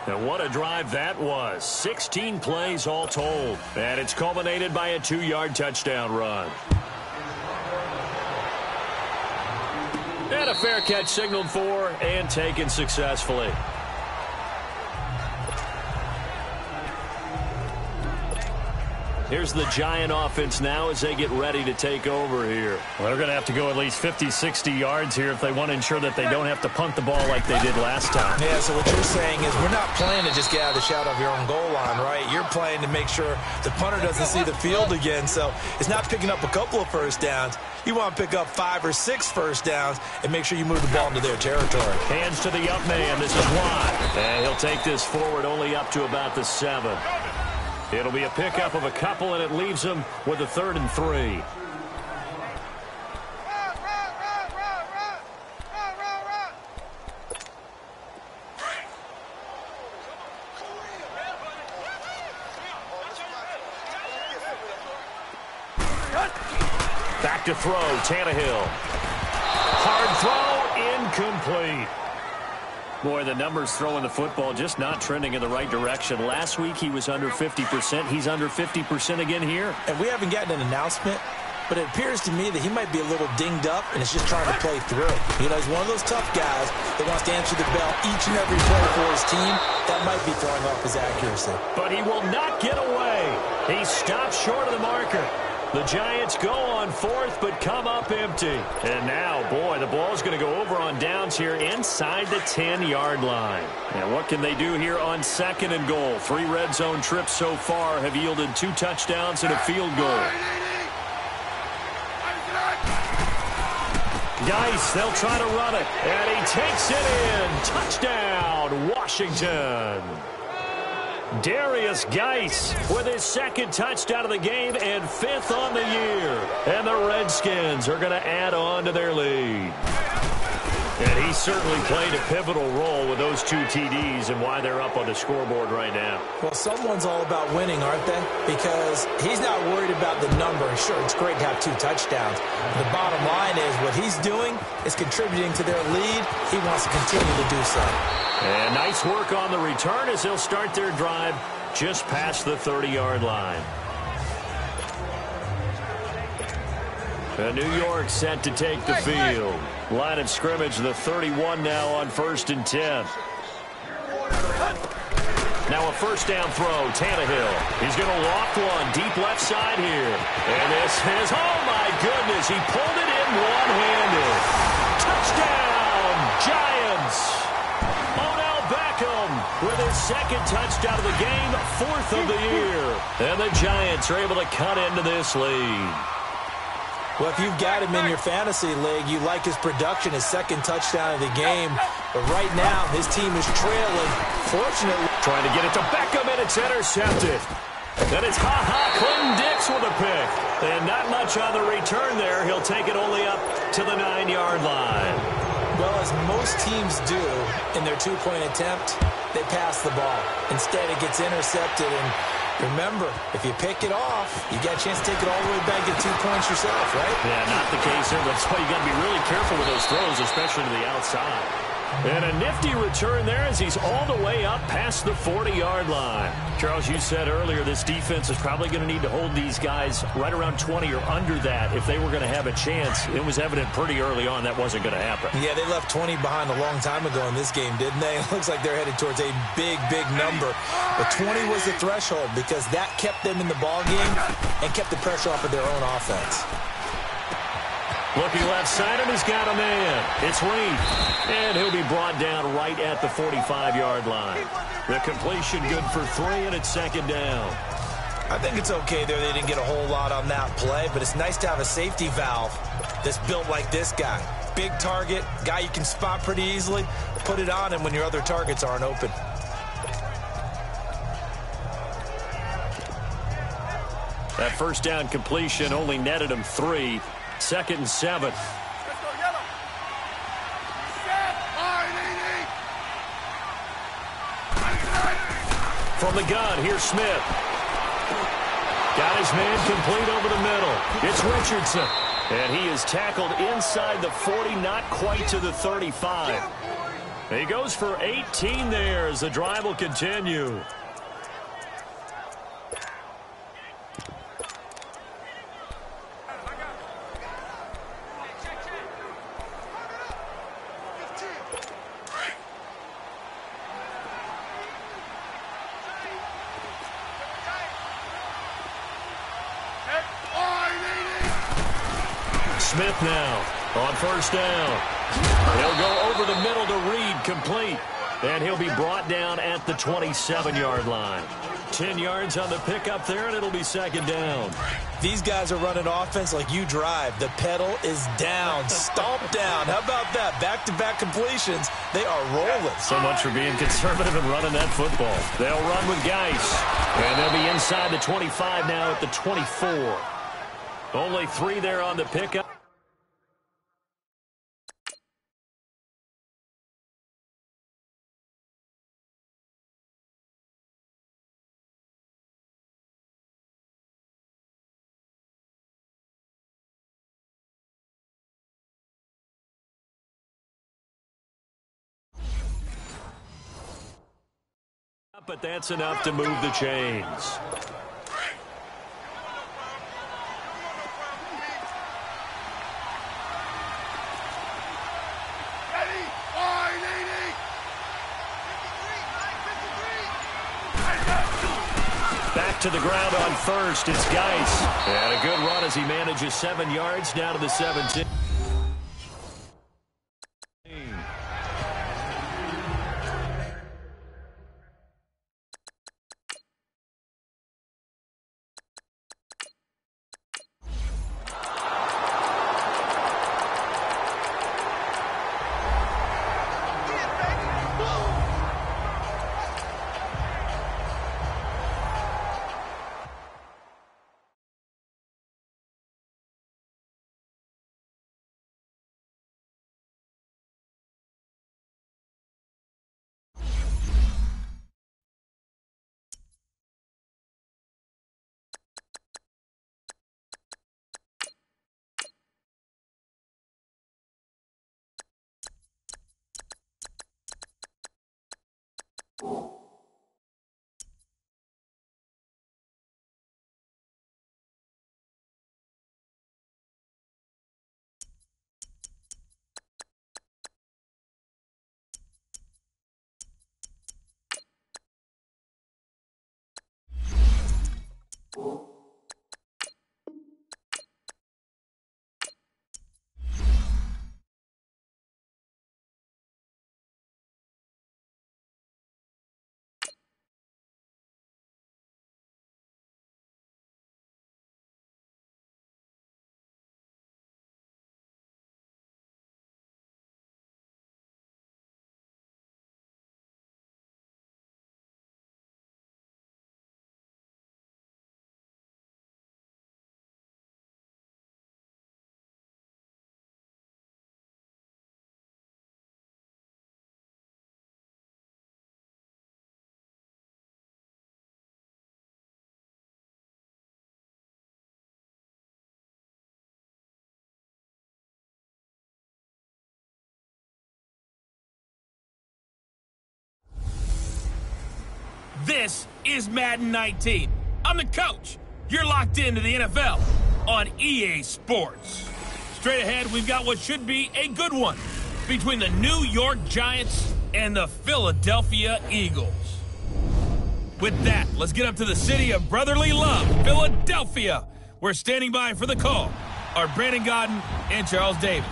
And what a drive that was. 16 plays all told. And it's culminated by a 2-yard touchdown run. And a fair catch signaled for and taken successfully. Here's the Giant offense now as they get ready to take over here. Well, they're going to have to go at least 50, 60 yards here if they want to ensure that they don't have to punt the ball like they did last time. Yeah, so what you're saying is we're not playing to just get out of the shadow of your own goal line, right? You're playing to make sure the punter doesn't see the field again. So it's not picking up a couple of first downs. You want to pick up 5 or 6 first downs and make sure you move the ball into their territory. Hands to the up man. This is Watt. And he'll take this forward only up to about the 7. It'll be a pickup of a couple, and it leaves them with a 3rd and 3. Back to throw, Tannehill. Hard throw, incomplete. Boy, the numbers throwing the football just not trending in the right direction. Last week he was under 50%. He's under 50% again here. And we haven't gotten an announcement, but it appears to me that he might be a little dinged up and is just trying to play through. You know, he's one of those tough guys that wants to answer the bell each and every play for his team. That might be throwing off his accuracy. But he will not get away. He stops short of the marker. The Giants go on 4th, but come up empty. And now, boy, the ball's going to go over on downs here inside the 10-yard line. And what can they do here on 2nd and goal? 3 red zone trips so far have yielded 2 touchdowns and a field goal. Geis, they'll try to run it. And he takes it in. Touchdown, Washington. Darius Geis with his 2nd touchdown of the game and 5th on the year. And the Redskins are going to add on to their lead. And he certainly played a pivotal role with those 2 TDs and why they're up on the scoreboard right now. Well, someone's all about winning, aren't they? Because he's not worried about the number. Sure, it's great to have 2 touchdowns. The bottom line is what he's doing is contributing to their lead. He wants to continue to do so. And nice work on the return as they'll start their drive just past the 30-yard line. And New York set to take the field. Line of scrimmage, the 31 now on 1st and 10. Now a 1st down throw, Tannehill. He's going to loft one deep left side here. And this is, oh my goodness, he pulled it in one-handed. Touchdown, Giants. with his second touchdown of the game, 4th of the year. And the Giants are able to cut into this lead. Well, if you've got him in your fantasy league, you like his production, his second touchdown of the game. But right now, his team is trailing. Fortunately, trying to get it to Beckham, and it's intercepted. And it's Clinton Dix with a pick. And not much on the return there. He'll take it only up to the 9-yard line. Well, as most teams do in their two-point attempt, they pass the ball. Instead, it gets intercepted. And remember, if you pick it off, you got a chance to take it all the way back at 2 points yourself, right? Yeah, not the case here. That's why you got to be really careful with those throws, especially to the outside. And a nifty return there as he's all the way up past the 40-yard line. Charles, you said earlier this defense is probably going to need to hold these guys right around 20 or under that if they were going to have a chance. It was evident pretty early on that wasn't going to happen. Yeah, they left 20 behind a long time ago in this game, didn't they? It looks like they're headed towards a big, big number. But 20 was the threshold because that kept them in the ball game and kept the pressure off of their own offense. Looking left side, and he's got a man. It's Reed, and he'll be brought down right at the 45-yard line. The completion good for 3, and it's second down. I think it's okay there. They didn't get a whole lot on that play, but it's nice to have a safety valve that's built like this guy. Big target, guy you can spot pretty easily. Put it on him when your other targets aren't open. That first down completion only netted him 3. 2nd and 7. Let's go, yellow. Set. From the gun, here's Smith. Got his man complete over the middle. It's Richardson. And he is tackled inside the 40, not quite to the 35. He goes for 18 there as the drive will continue. Smith now on first down. He'll go over the middle to Reed, complete. And he'll be brought down at the 27-yard line. 10 yards on the pickup there, and it'll be second down. These guys are running offense like you drive. The pedal is down, stomp down. How about that? Back-to-back completions. They are rolling. So much for being conservative and running that football. They'll run with Geis. And they'll be inside the 25 now at the 24. Only 3 there on the pickup. But that's enough to move the chains. Back to the ground on first. It's Geis. And a good run as he manages 7 yards down to the 17. This is Madden 19. I'm the coach. You're locked into the NFL on EA Sports. Straight ahead, we've got what should be a good one between the New York Giants and the Philadelphia Eagles. With that, let's get up to the city of brotherly love, Philadelphia. We're standing by for the call are Brandon Godden and Charles Davis.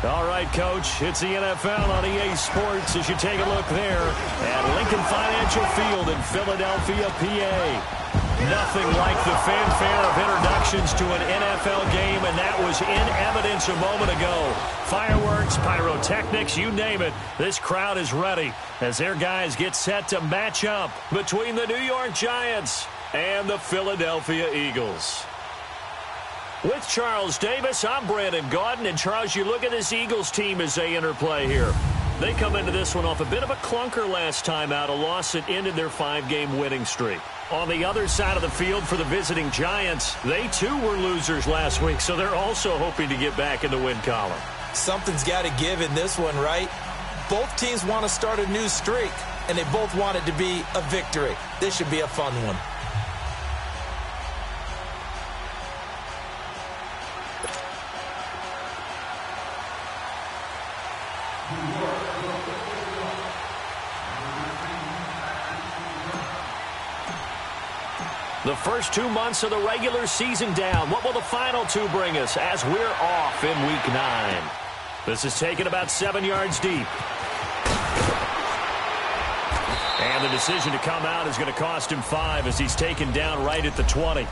All right, Coach, it's the NFL on EA Sports as you take a look there at Lincoln Financial Field in Philadelphia, PA. Nothing like the fanfare of introductions to an NFL game, and that was in evidence a moment ago. Fireworks, pyrotechnics, you name it. This crowd is ready as their guys get set to match up between the New York Giants and the Philadelphia Eagles. With Charles Davis, I'm Brandon Godden. And, Charles, you look at this Eagles team as they interplay here. They come into this one off a bit of a clunker last time out, a loss that ended their 5-game winning streak. On the other side of the field for the visiting Giants, they too were losers last week, so they're also hoping to get back in the win column. Something's got to give in this one, right? Both teams want to start a new streak, and they both want it to be a victory. This should be a fun one. The first 2 months of the regular season down. What will the final 2 bring us as we're off in Week 9? This is taken about 7 yards deep. And the decision to come out is going to cost him 5 as he's taken down right at the 20.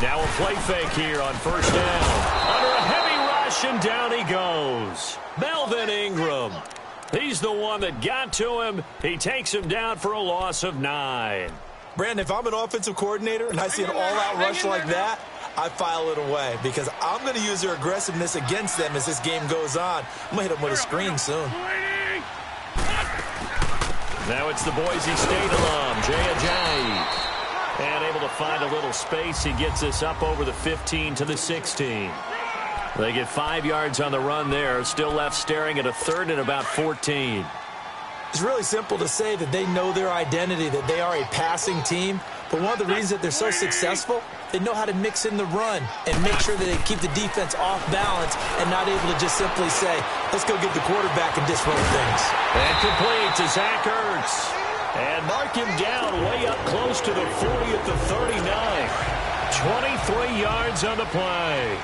Now a play fake here on first down. Under a heavy rush, and down he goes. Melvin Ingram. He's the one that got to him. He takes him down for a loss of 9. Brandon, if I'm an offensive coordinator and I see an all-out rush like that, I file it away because I'm going to use their aggressiveness against them as this game goes on. I'm going to hit them with a screen soon. Now it's the Boise State alum, Jay Ajayi. And able to find a little space. He gets this up over the 15 to the 16. They get 5 yards on the run there. Still left staring at a third and about 14. It's really simple to say that they know their identity, that they are a passing team. But one of the reasons that they're so successful, they know how to mix in the run and make sure that they keep the defense off balance and not able to just simply say, let's go get the quarterback and disrupt things. And complete to Zach Ertz. And mark him down way up close to the 40 at the 39. 23 yards on the play.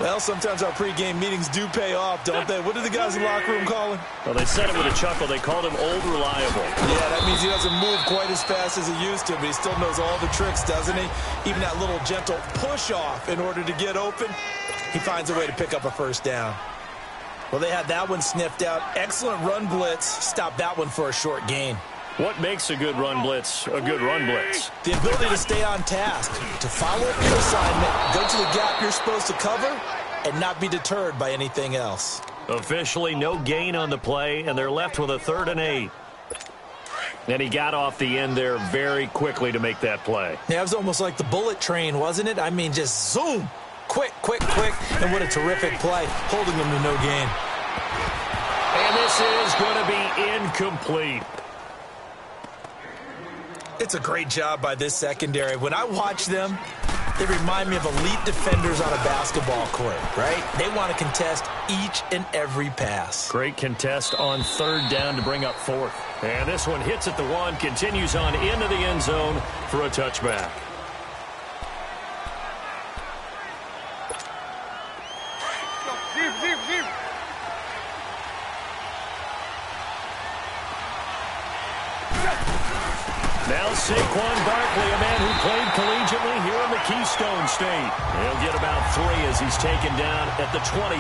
Well, sometimes our pregame meetings do pay off, don't they? What did the guys in the locker room call him? Well, they said it with a chuckle. They called him Old Reliable. Yeah, that means he doesn't move quite as fast as he used to, but he still knows all the tricks, doesn't he? Even that little gentle push-off in order to get open, he finds a way to pick up a first down. Well, they had that one sniffed out. Excellent run blitz. Stopped that one for a short gain. What makes a good run blitz a good run blitz? The ability to stay on task, to follow up your assignment, go to the gap you're supposed to cover, and not be deterred by anything else. Officially no gain on the play, and they're left with a 3rd and 8. And he got off the end there very quickly to make that play. Yeah, it was almost like the bullet train, wasn't it? I mean, just zoom. Quick, quick, quick. And what a terrific play, holding them to no gain. And this is going to be incomplete. It's a great job by this secondary. When I watch them, they remind me of elite defenders on a basketball court, right? They want to contest each and every pass. Great contest on 3rd down to bring up 4th. And this one hits at the 1, continues on into the end zone for a touchback. Now Saquon Barkley, a man who played collegiately here in the Keystone State. He'll get about 3 as he's taken down at the 23.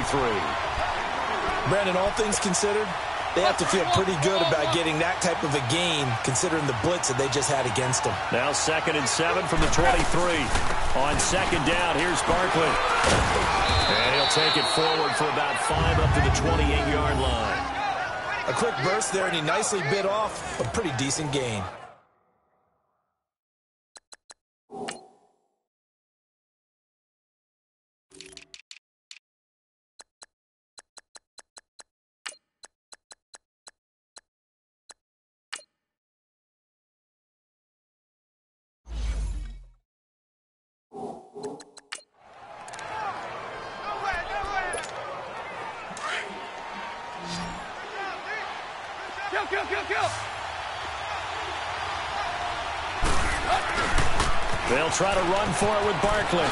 Brandon, all things considered, they have to feel pretty good about getting that type of a gain considering the blitz that they just had against them. Now 2nd and 7 from the 23. On 2nd down, here's Barkley. And he'll take it forward for about 5 up to the 28-yard line. A quick burst there, and he nicely bit off a pretty decent gain. Kill. They'll try to run for it with Barkley.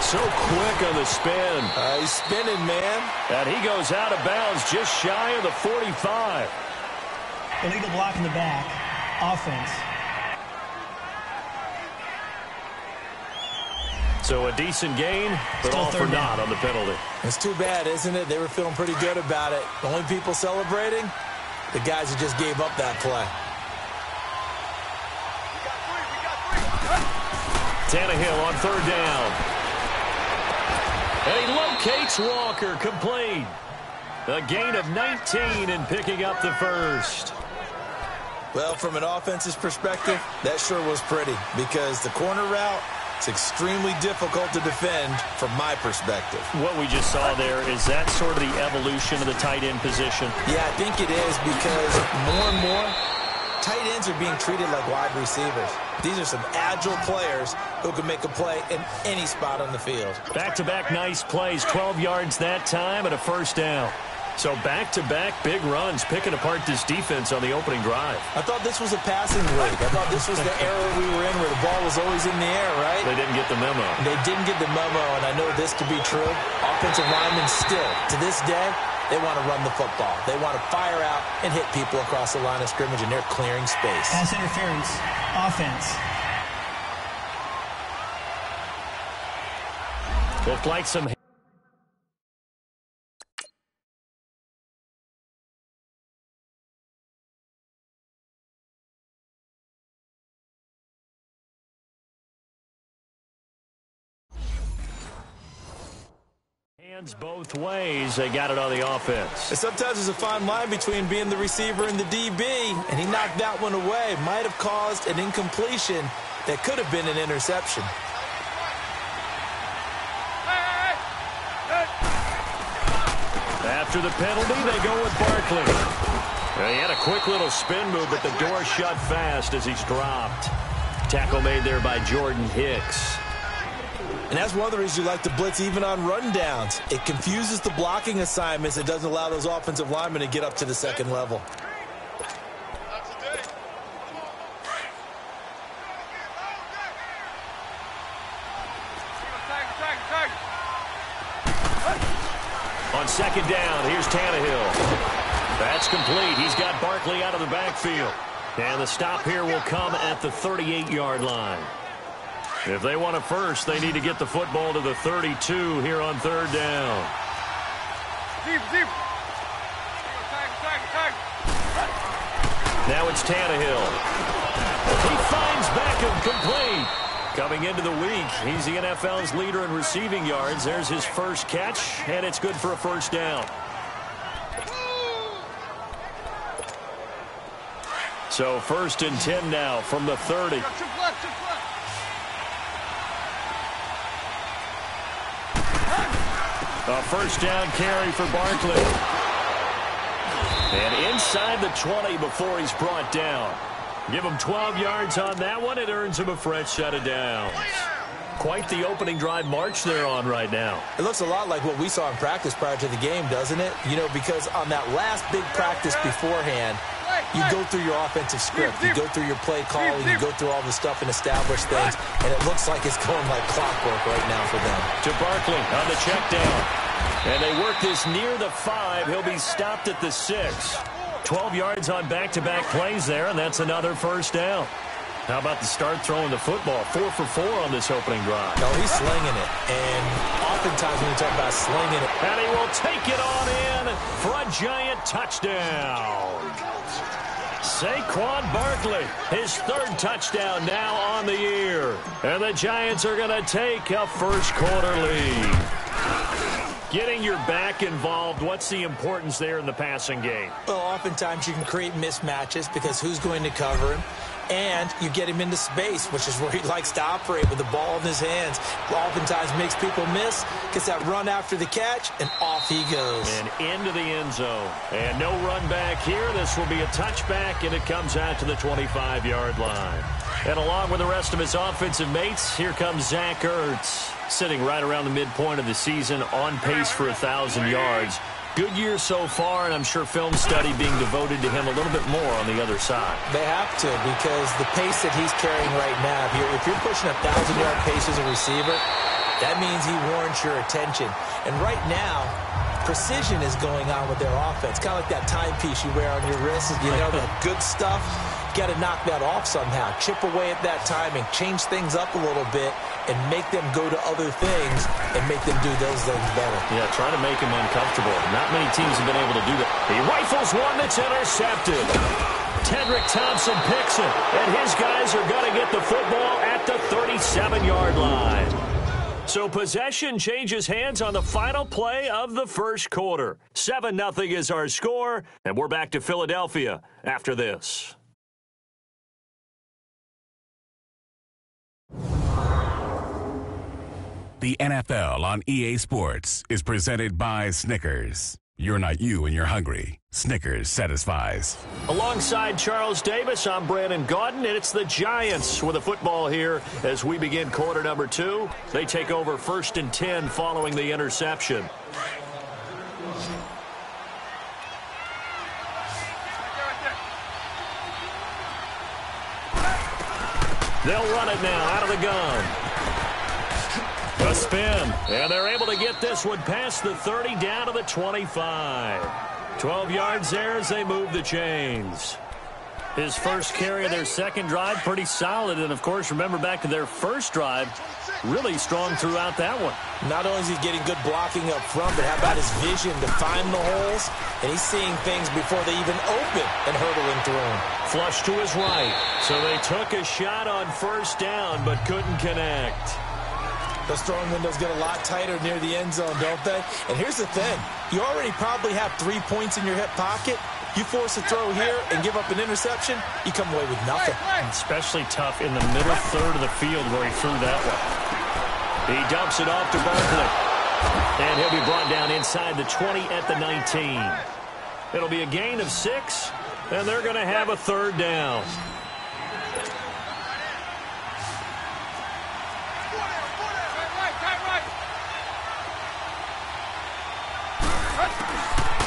So quick on the spin. He's spinning, man. And he goes out of bounds just shy of the 45. Illegal block in the back. Offense. So a decent gain, but Still all for third naught down. on the penalty. It's too bad, isn't it? They were feeling pretty good about it. The only people celebrating, the guys who just gave up that play. Tannehill on third down. And he locates Walker, complete. A gain of 19 and picking up the first. Well, from an offense's perspective, that sure was pretty because the corner route, it's extremely difficult to defend from my perspective. What we just saw there, is that sort of the evolution of the tight end position? Yeah, I think it is because more and more, tight ends are being treated like wide receivers. These are some agile players who can make a play in any spot on the field. Back-to-back nice plays, 12 yards that time and a first down. So back-to-back big runs, picking apart this defense on the opening drive. I thought this was a passing league. I thought this was the era we were in where the ball was always in the air, right? They didn't get the memo. They didn't get the memo, and I know this to be true. Offensive linemen still, to this day, they want to run the football. They want to fire out and hit people across the line of scrimmage, and they're clearing space. Pass interference. Offense. Looked like some... Hands both ways, they got it on the offense. And sometimes there's a fine line between being the receiver and the DB, and he knocked that one away. Might have caused an incompletion that could have been an interception. After the penalty, they go with Barkley. He had a quick little spin move, but the door shut fast as he's dropped. Tackle made there by Jordan Hicks. And that's one of the reasons you like to blitz even on rundowns. It confuses the blocking assignments. It doesn't allow those offensive linemen to get up to the second level. On second down, here's Tannehill. That's complete. He's got Barkley out of the backfield. And the stop here will come at the 38-yard line. If they want a first, they need to get the football to the 32 here on third down. Now it's Tannehill. He finds Beckham complete. Coming into the week, he's the NFL's leader in receiving yards. There's his first catch, and it's good for a first down. So first and 10 now from the 30. A first down carry for Barkley. And inside the 20 before he's brought down. Give him 12 yards on that one. It earns him a fresh set of downs. Quite the opening drive march they're on right now. It looks a lot like what we saw in practice prior to the game, doesn't it? You know, because on that last big practice beforehand, you go through your offensive script, you go through your play calling, you go through all the stuff and establish things, and it looks like it's going like clockwork right now for them. To Barkley on the check down. And they work this near the 5. He'll be stopped at the 6. 12 yards on back-to-back plays there, and that's another first down. How about the start throwing the football? 4 for 4 on this opening drive. No, he's slinging it. And oftentimes when you talk about slinging it. And he will take it on in for a giant touchdown. Saquon Barkley, his third touchdown now on the year. And the Giants are going to take a first quarter lead. Getting your back involved, what's the importance there in the passing game? Well, oftentimes you can create mismatches because who's going to cover him? And you get him into space, which is where he likes to operate with the ball in his hands. Oftentimes makes people miss, gets that run after the catch, and off he goes. And into the end zone. And no run back here. This will be a touchback, and it comes out to the 25-yard line. And along with the rest of his offensive mates, here comes Zach Ertz, sitting right around the midpoint of the season, on pace for 1,000 yards. Good year so far, and I'm sure film study being devoted to him a little bit more on the other side. They have to, because the pace that he's carrying right now, if you're pushing 1,000-yard pace as a receiver, that means he warrants your attention. And right now, precision is going on with their offense. Kind of like that timepiece you wear on your wrist. You know, that good stuff. You got to knock that off somehow. Chip away at that timing. Change things up a little bit and make them go to other things and make them do those things better. Yeah, trying to make him uncomfortable. Not many teams have been able to do that. He rifles one that's intercepted. Tedrick Thompson picks it, and his guys are going to get the football at the 37-yard line. So possession changes hands on the final play of the first quarter. 7-0 is our score, and we're back to Philadelphia after this. The NFL on EA Sports is presented by Snickers. You're not you when you're hungry. Snickers satisfies. Alongside Charles Davis, I'm Brandon Gaudin, and it's the Giants with a football here as we begin quarter number 2. They take over 1st and 10 following the interception. They'll run it now out of the gun. A spin, and they're able to get this one past the 30 down to the 25. 12 yards there as they move the chains. His first carry of their second drive, pretty solid. And, of course, remember back to their first drive, really strong throughout that one. Not only is he getting good blocking up front, but how about his vision to find the holes? And he's seeing things before they even open and hurdling through them. Flush to his right. So they took a shot on first down, but couldn't connect. Those throwing windows get a lot tighter near the end zone, don't they? And here's the thing. You already probably have 3 points in your hip pocket. You force a throw here and give up an interception, you come away with nothing. Especially tough in the middle third of the field where he threw that one. He dumps it off to Barkley. And he'll be brought down inside the 20 at the 19. It'll be a gain of 6, and they're going to have a third down.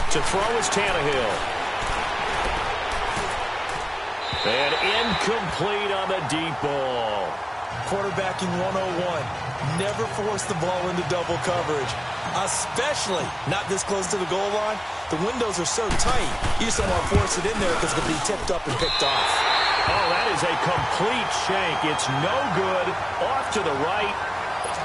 To throw is Tannehill. And incomplete on the deep ball. Quarterbacking 101. Never force the ball into double coverage, especially not this close to the goal line. The windows are so tight, you just don't want to force it in there because it could be tipped up and picked off. Oh, that is a complete shank. It's no good. Off to the right.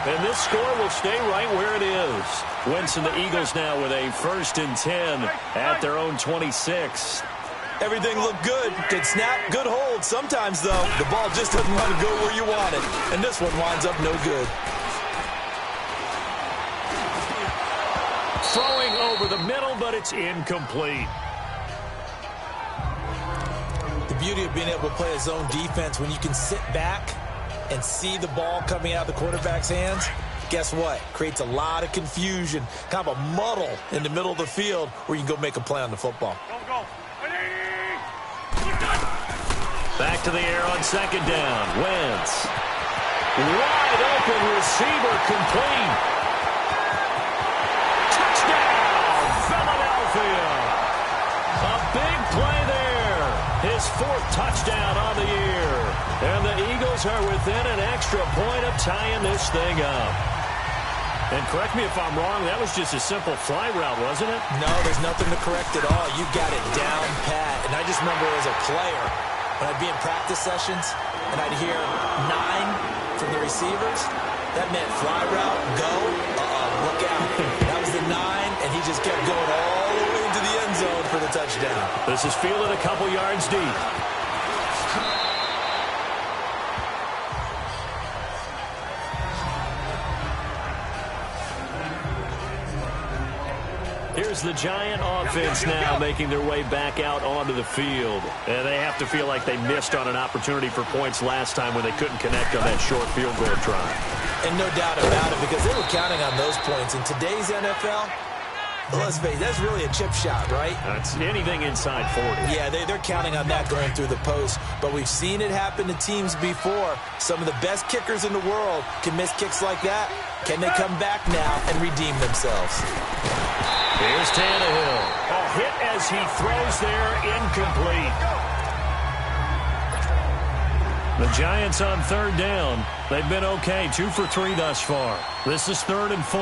And this score will stay right where it is. Wentz and the Eagles now with a 1st and 10 at their own 26. Everything looked good. Good snap, good hold. Sometimes, though, the ball just doesn't want to go where you want it. And this one winds up no good. Throwing over the middle, but it's incomplete. The beauty of being able to play a zone defense when you can sit back and see the ball coming out of the quarterback's hands, guess what? Creates a lot of confusion, kind of a muddle in the middle of the field where you can go make a play on the football. Back to the air on 2nd down. Wentz. Wide open receiver complete. Touchdown, Philadelphia. A big play there. His 4th touchdown on the year. And the Eagles are within an extra point of tying this thing up. And correct me if I'm wrong, that was just a simple fly route, wasn't it? No, there's nothing to correct at all. You got it down pat. And I just remember as a player, when I'd be in practice sessions and I'd hear 9 from the receivers, that meant fly route, go, look out. That was the 9, and he just kept going all the way into the end zone for the touchdown. This is fielded a couple yards deep. here's the Giant offense now making their way back out onto the field. And they have to feel like they missed on an opportunity for points last time when they couldn't connect on that short field goal try. And no doubt about it, because they were counting on those points. In today's NFL, let's face it, that's really a chip shot, right? That's anything inside 40. Yeah, they're counting on that going through the post. But we've seen it happen to teams before. Some of the best kickers in the world can miss kicks like that. Can they come back now and redeem themselves? Here's Tannehill. A hit as he throws there, incomplete. The Giants on third down. They've been okay, 2 for 3 thus far. This is 3rd and 4.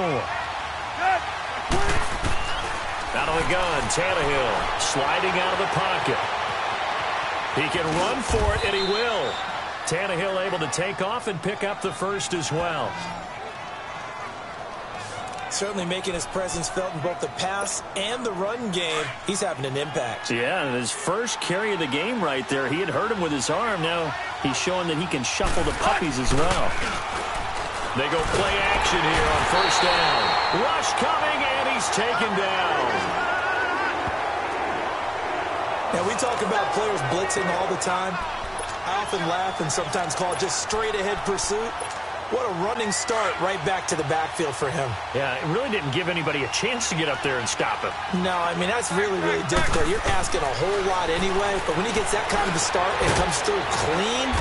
Out of the gun, Tannehill sliding out of the pocket. He can run for it, and he will. Tannehill able to take off and pick up the first as well. Certainly making his presence felt in both the pass and the run game. He's having an impact. Yeah, and his first carry of the game right there, he had hurt him with his arm. Now he's showing that he can shuffle the puppies as well. They go play action here on first down. Rush coming, and he's taken down. Now, we talk about players blitzing all the time. I often laugh and sometimes call it just straight-ahead pursuit. What a running start right back to the backfield for him. Yeah, it really didn't give anybody a chance to get up there and stop him. No, I mean, that's really, really difficult. You're asking a whole lot anyway, but when he gets that kind of a start and comes through clean,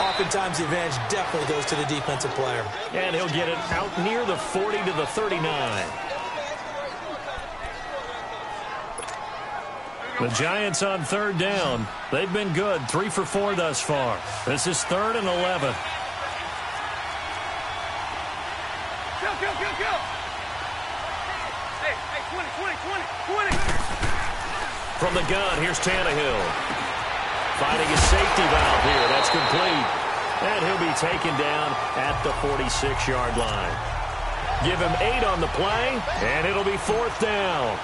oftentimes the advantage definitely goes to the defensive player. And he'll get it out near the 40 to the 39. The Giants on third down. They've been good, 3 for 4 thus far. This is 3rd and 11. Kill. Hey, 20. From the gun, here's Tannehill. Finding his safety valve here. That's complete. And he'll be taken down at the 46-yard line. Give him 8 on the play, and it'll be 4th down.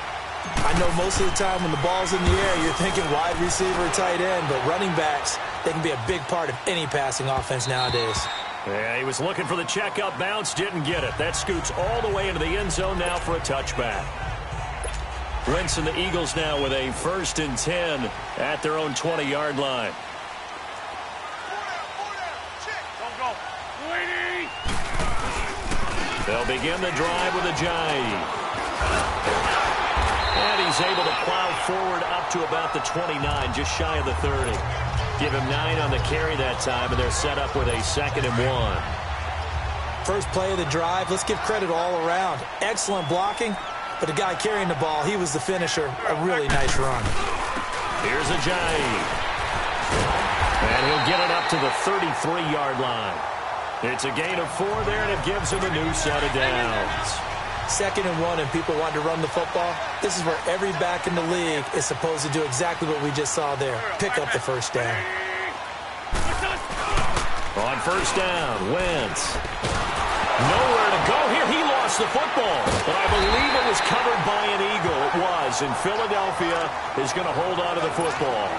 I know most of the time when the ball's in the air, you're thinking wide receiver, tight end, but running backs, they can be a big part of any passing offense nowadays. Yeah, he was looking for the checkup bounce, didn't get it. That scoots all the way into the end zone now for a touchback. Wentz and the Eagles now with a 1st and 10 at their own 20-yard line. They'll begin the drive with a jive. And he's able to plow forward up to about the 29, just shy of the 30. Give him 9 on the carry that time, and they're set up with a 2nd and 1. First play of the drive, let's give credit all around. Excellent blocking, but the guy carrying the ball, he was the finisher. A really nice run. Here's a jive. And he'll get it up to the 33-yard line. It's a gain of 4 there, and it gives him a new set of downs. 2nd and 1, and people want to run the football. This is where every back in the league is supposed to do exactly what we just saw there. Pick up the first down. On first down, Wentz. Nowhere to go here. He lost the football, but I believe it was covered by an Eagle. It was, and Philadelphia is going to hold on to the football.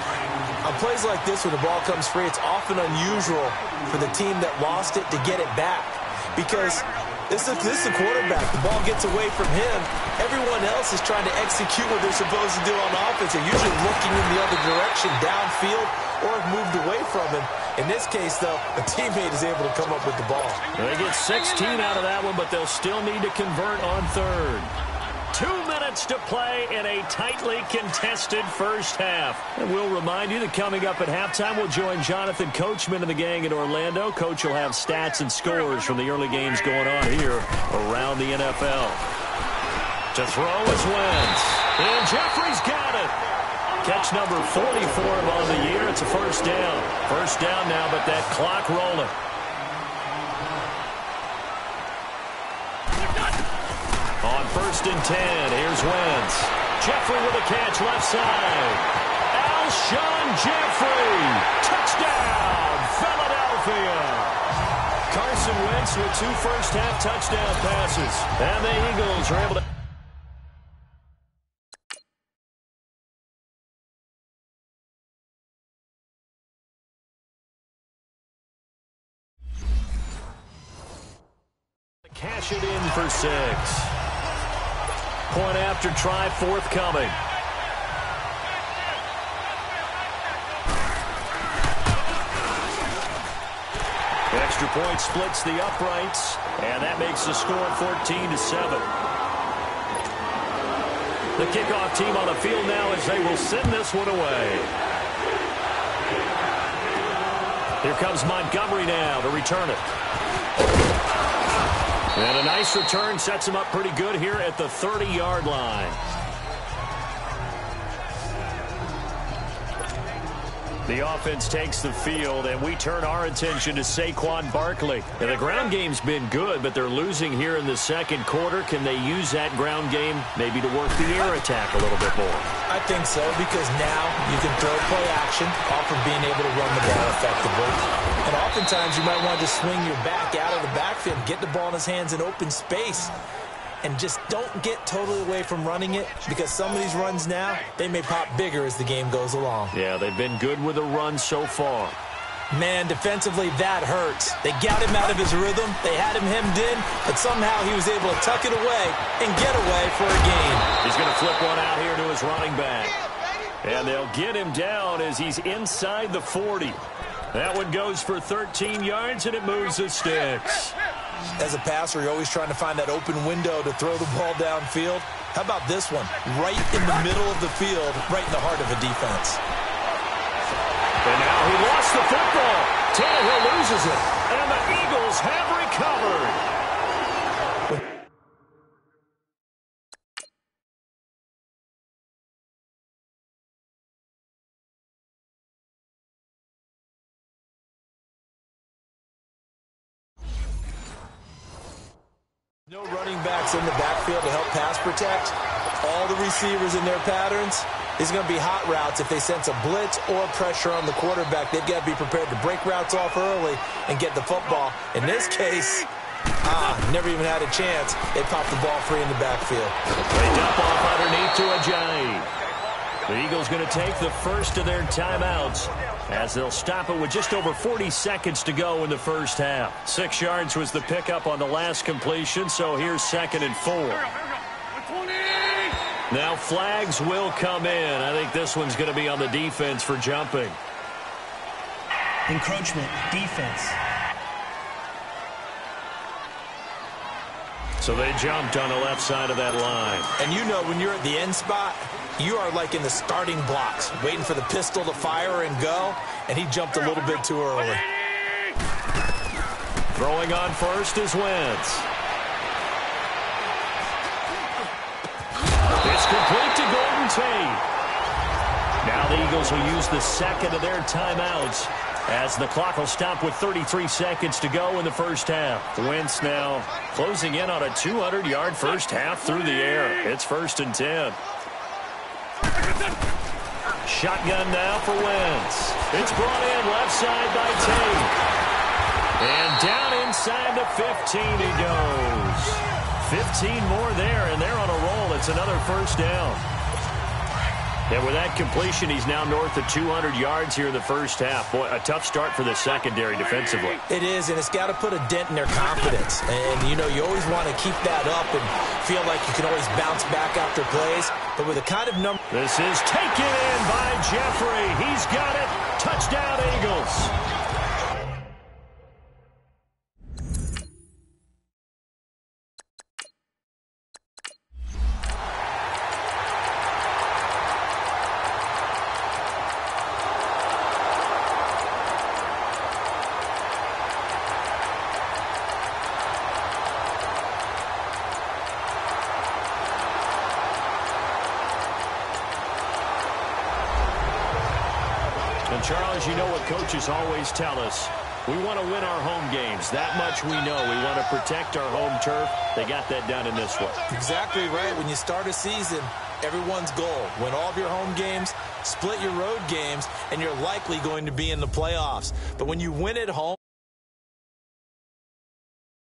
On plays like this, when the ball comes free, it's often unusual for the team that lost it to get it back, because this is the quarterback. The ball gets away from him. Everyone else is trying to execute what they're supposed to do on offense. They're usually looking in the other direction, downfield, or have moved away from him. In this case, though, a teammate is able to come up with the ball. They get 16 out of that one, but they'll still need to convert on third. 2 minutes to play in a tightly contested first half. And we'll remind you that coming up at halftime, we'll join Jonathan Coachman and the gang in Orlando. Coach will have stats and scores from the early games going on here around the NFL. To throw is Wentz. And Jeffrey's got it. Catch number 44 on the year. It's a first down. First down now, but that clock rolling. On 1st and 10, here's Wentz. Jeffrey with a catch left side. Alshon Jeffrey. Touchdown, Philadelphia. Carson Wentz with 2 first-half touchdown passes. And the Eagles are able to... cash it in for 6. Point after try forthcoming. Extra point splits the uprights, and that makes the score 14-7. The kickoff team on the field now as they will send this one away. Here comes Montgomery now to return it. And a nice return sets him up pretty good here at the 30-yard line. The offense takes the field, and we turn our attention to Saquon Barkley. And the ground game's been good, but they're losing here in the second quarter. Can they use that ground game maybe to work the air attack a little bit more? I think so, because now you can throw play action off of being able to run the ball effectively. And oftentimes you might want to just swing your back out of the backfield, get the ball in his hands in open space. And just don't get totally away from running it, because some of these runs now, they may pop bigger as the game goes along. Yeah, they've been good with the run so far. Man, defensively, that hurts. They got him out of his rhythm. They had him hemmed in, but somehow he was able to tuck it away and get away for a gain. He's going to flip one out here to his running back. And they'll get him down as he's inside the 40. That one goes for 13 yards, and it moves the sticks. As a passer, you're always trying to find that open window to throw the ball downfield. How about this one? Right in the middle of the field, right in the heart of a defense. And now he lost the football. Tannehill loses it. And the Eagles have recovered. No running backs in the backfield to help pass protect. All the receivers in their patterns. It's going to be hot routes if they sense a blitz or pressure on the quarterback. They've got to be prepared to break routes off early and get the football. In this case, never even had a chance. They popped the ball free in the backfield. They dump off underneath to Ajayi. The Eagles going to take the first of their timeouts as they'll stop it with just over 40 seconds to go in the first half. 6 yards was the pickup on the last completion, so here's 2nd and 4. Now flags will come in. I think this one's going to be on the defense for jumping. Encroachment, defense. So they jumped on the left side of that line. And you know when you're at the end spot, you are like in the starting blocks, waiting for the pistol to fire and go, and he jumped a little bit too early. Throwing on first is Wentz. It's complete to Golden Tate. Now the Eagles will use the second of their timeouts as the clock will stop with 33 seconds to go in the first half. Wentz now closing in on a 200-yard first half through the air. It's 1st and 10. Shotgun now for Wentz. It's brought in left side by Tate. And down inside the 15 he goes. 15 more there, and they're on a roll. It's another first down. And with that completion, he's now north of 200 yards here in the first half. Boy, a tough start for the secondary defensively. It is, and it's got to put a dent in their confidence. And, you know, you always want to keep that up and feel like you can always bounce back after plays. But with the kind of number... This is taken in by Jeffrey. He's got it. Touchdown, Eagles. And Charles, you know what coaches always tell us. We want to win our home games. That much we know. We want to protect our home turf. They got that done in this one. Exactly right. When you start a season, everyone's goal: win all of your home games, split your road games, and you're likely going to be in the playoffs. But when you win at home,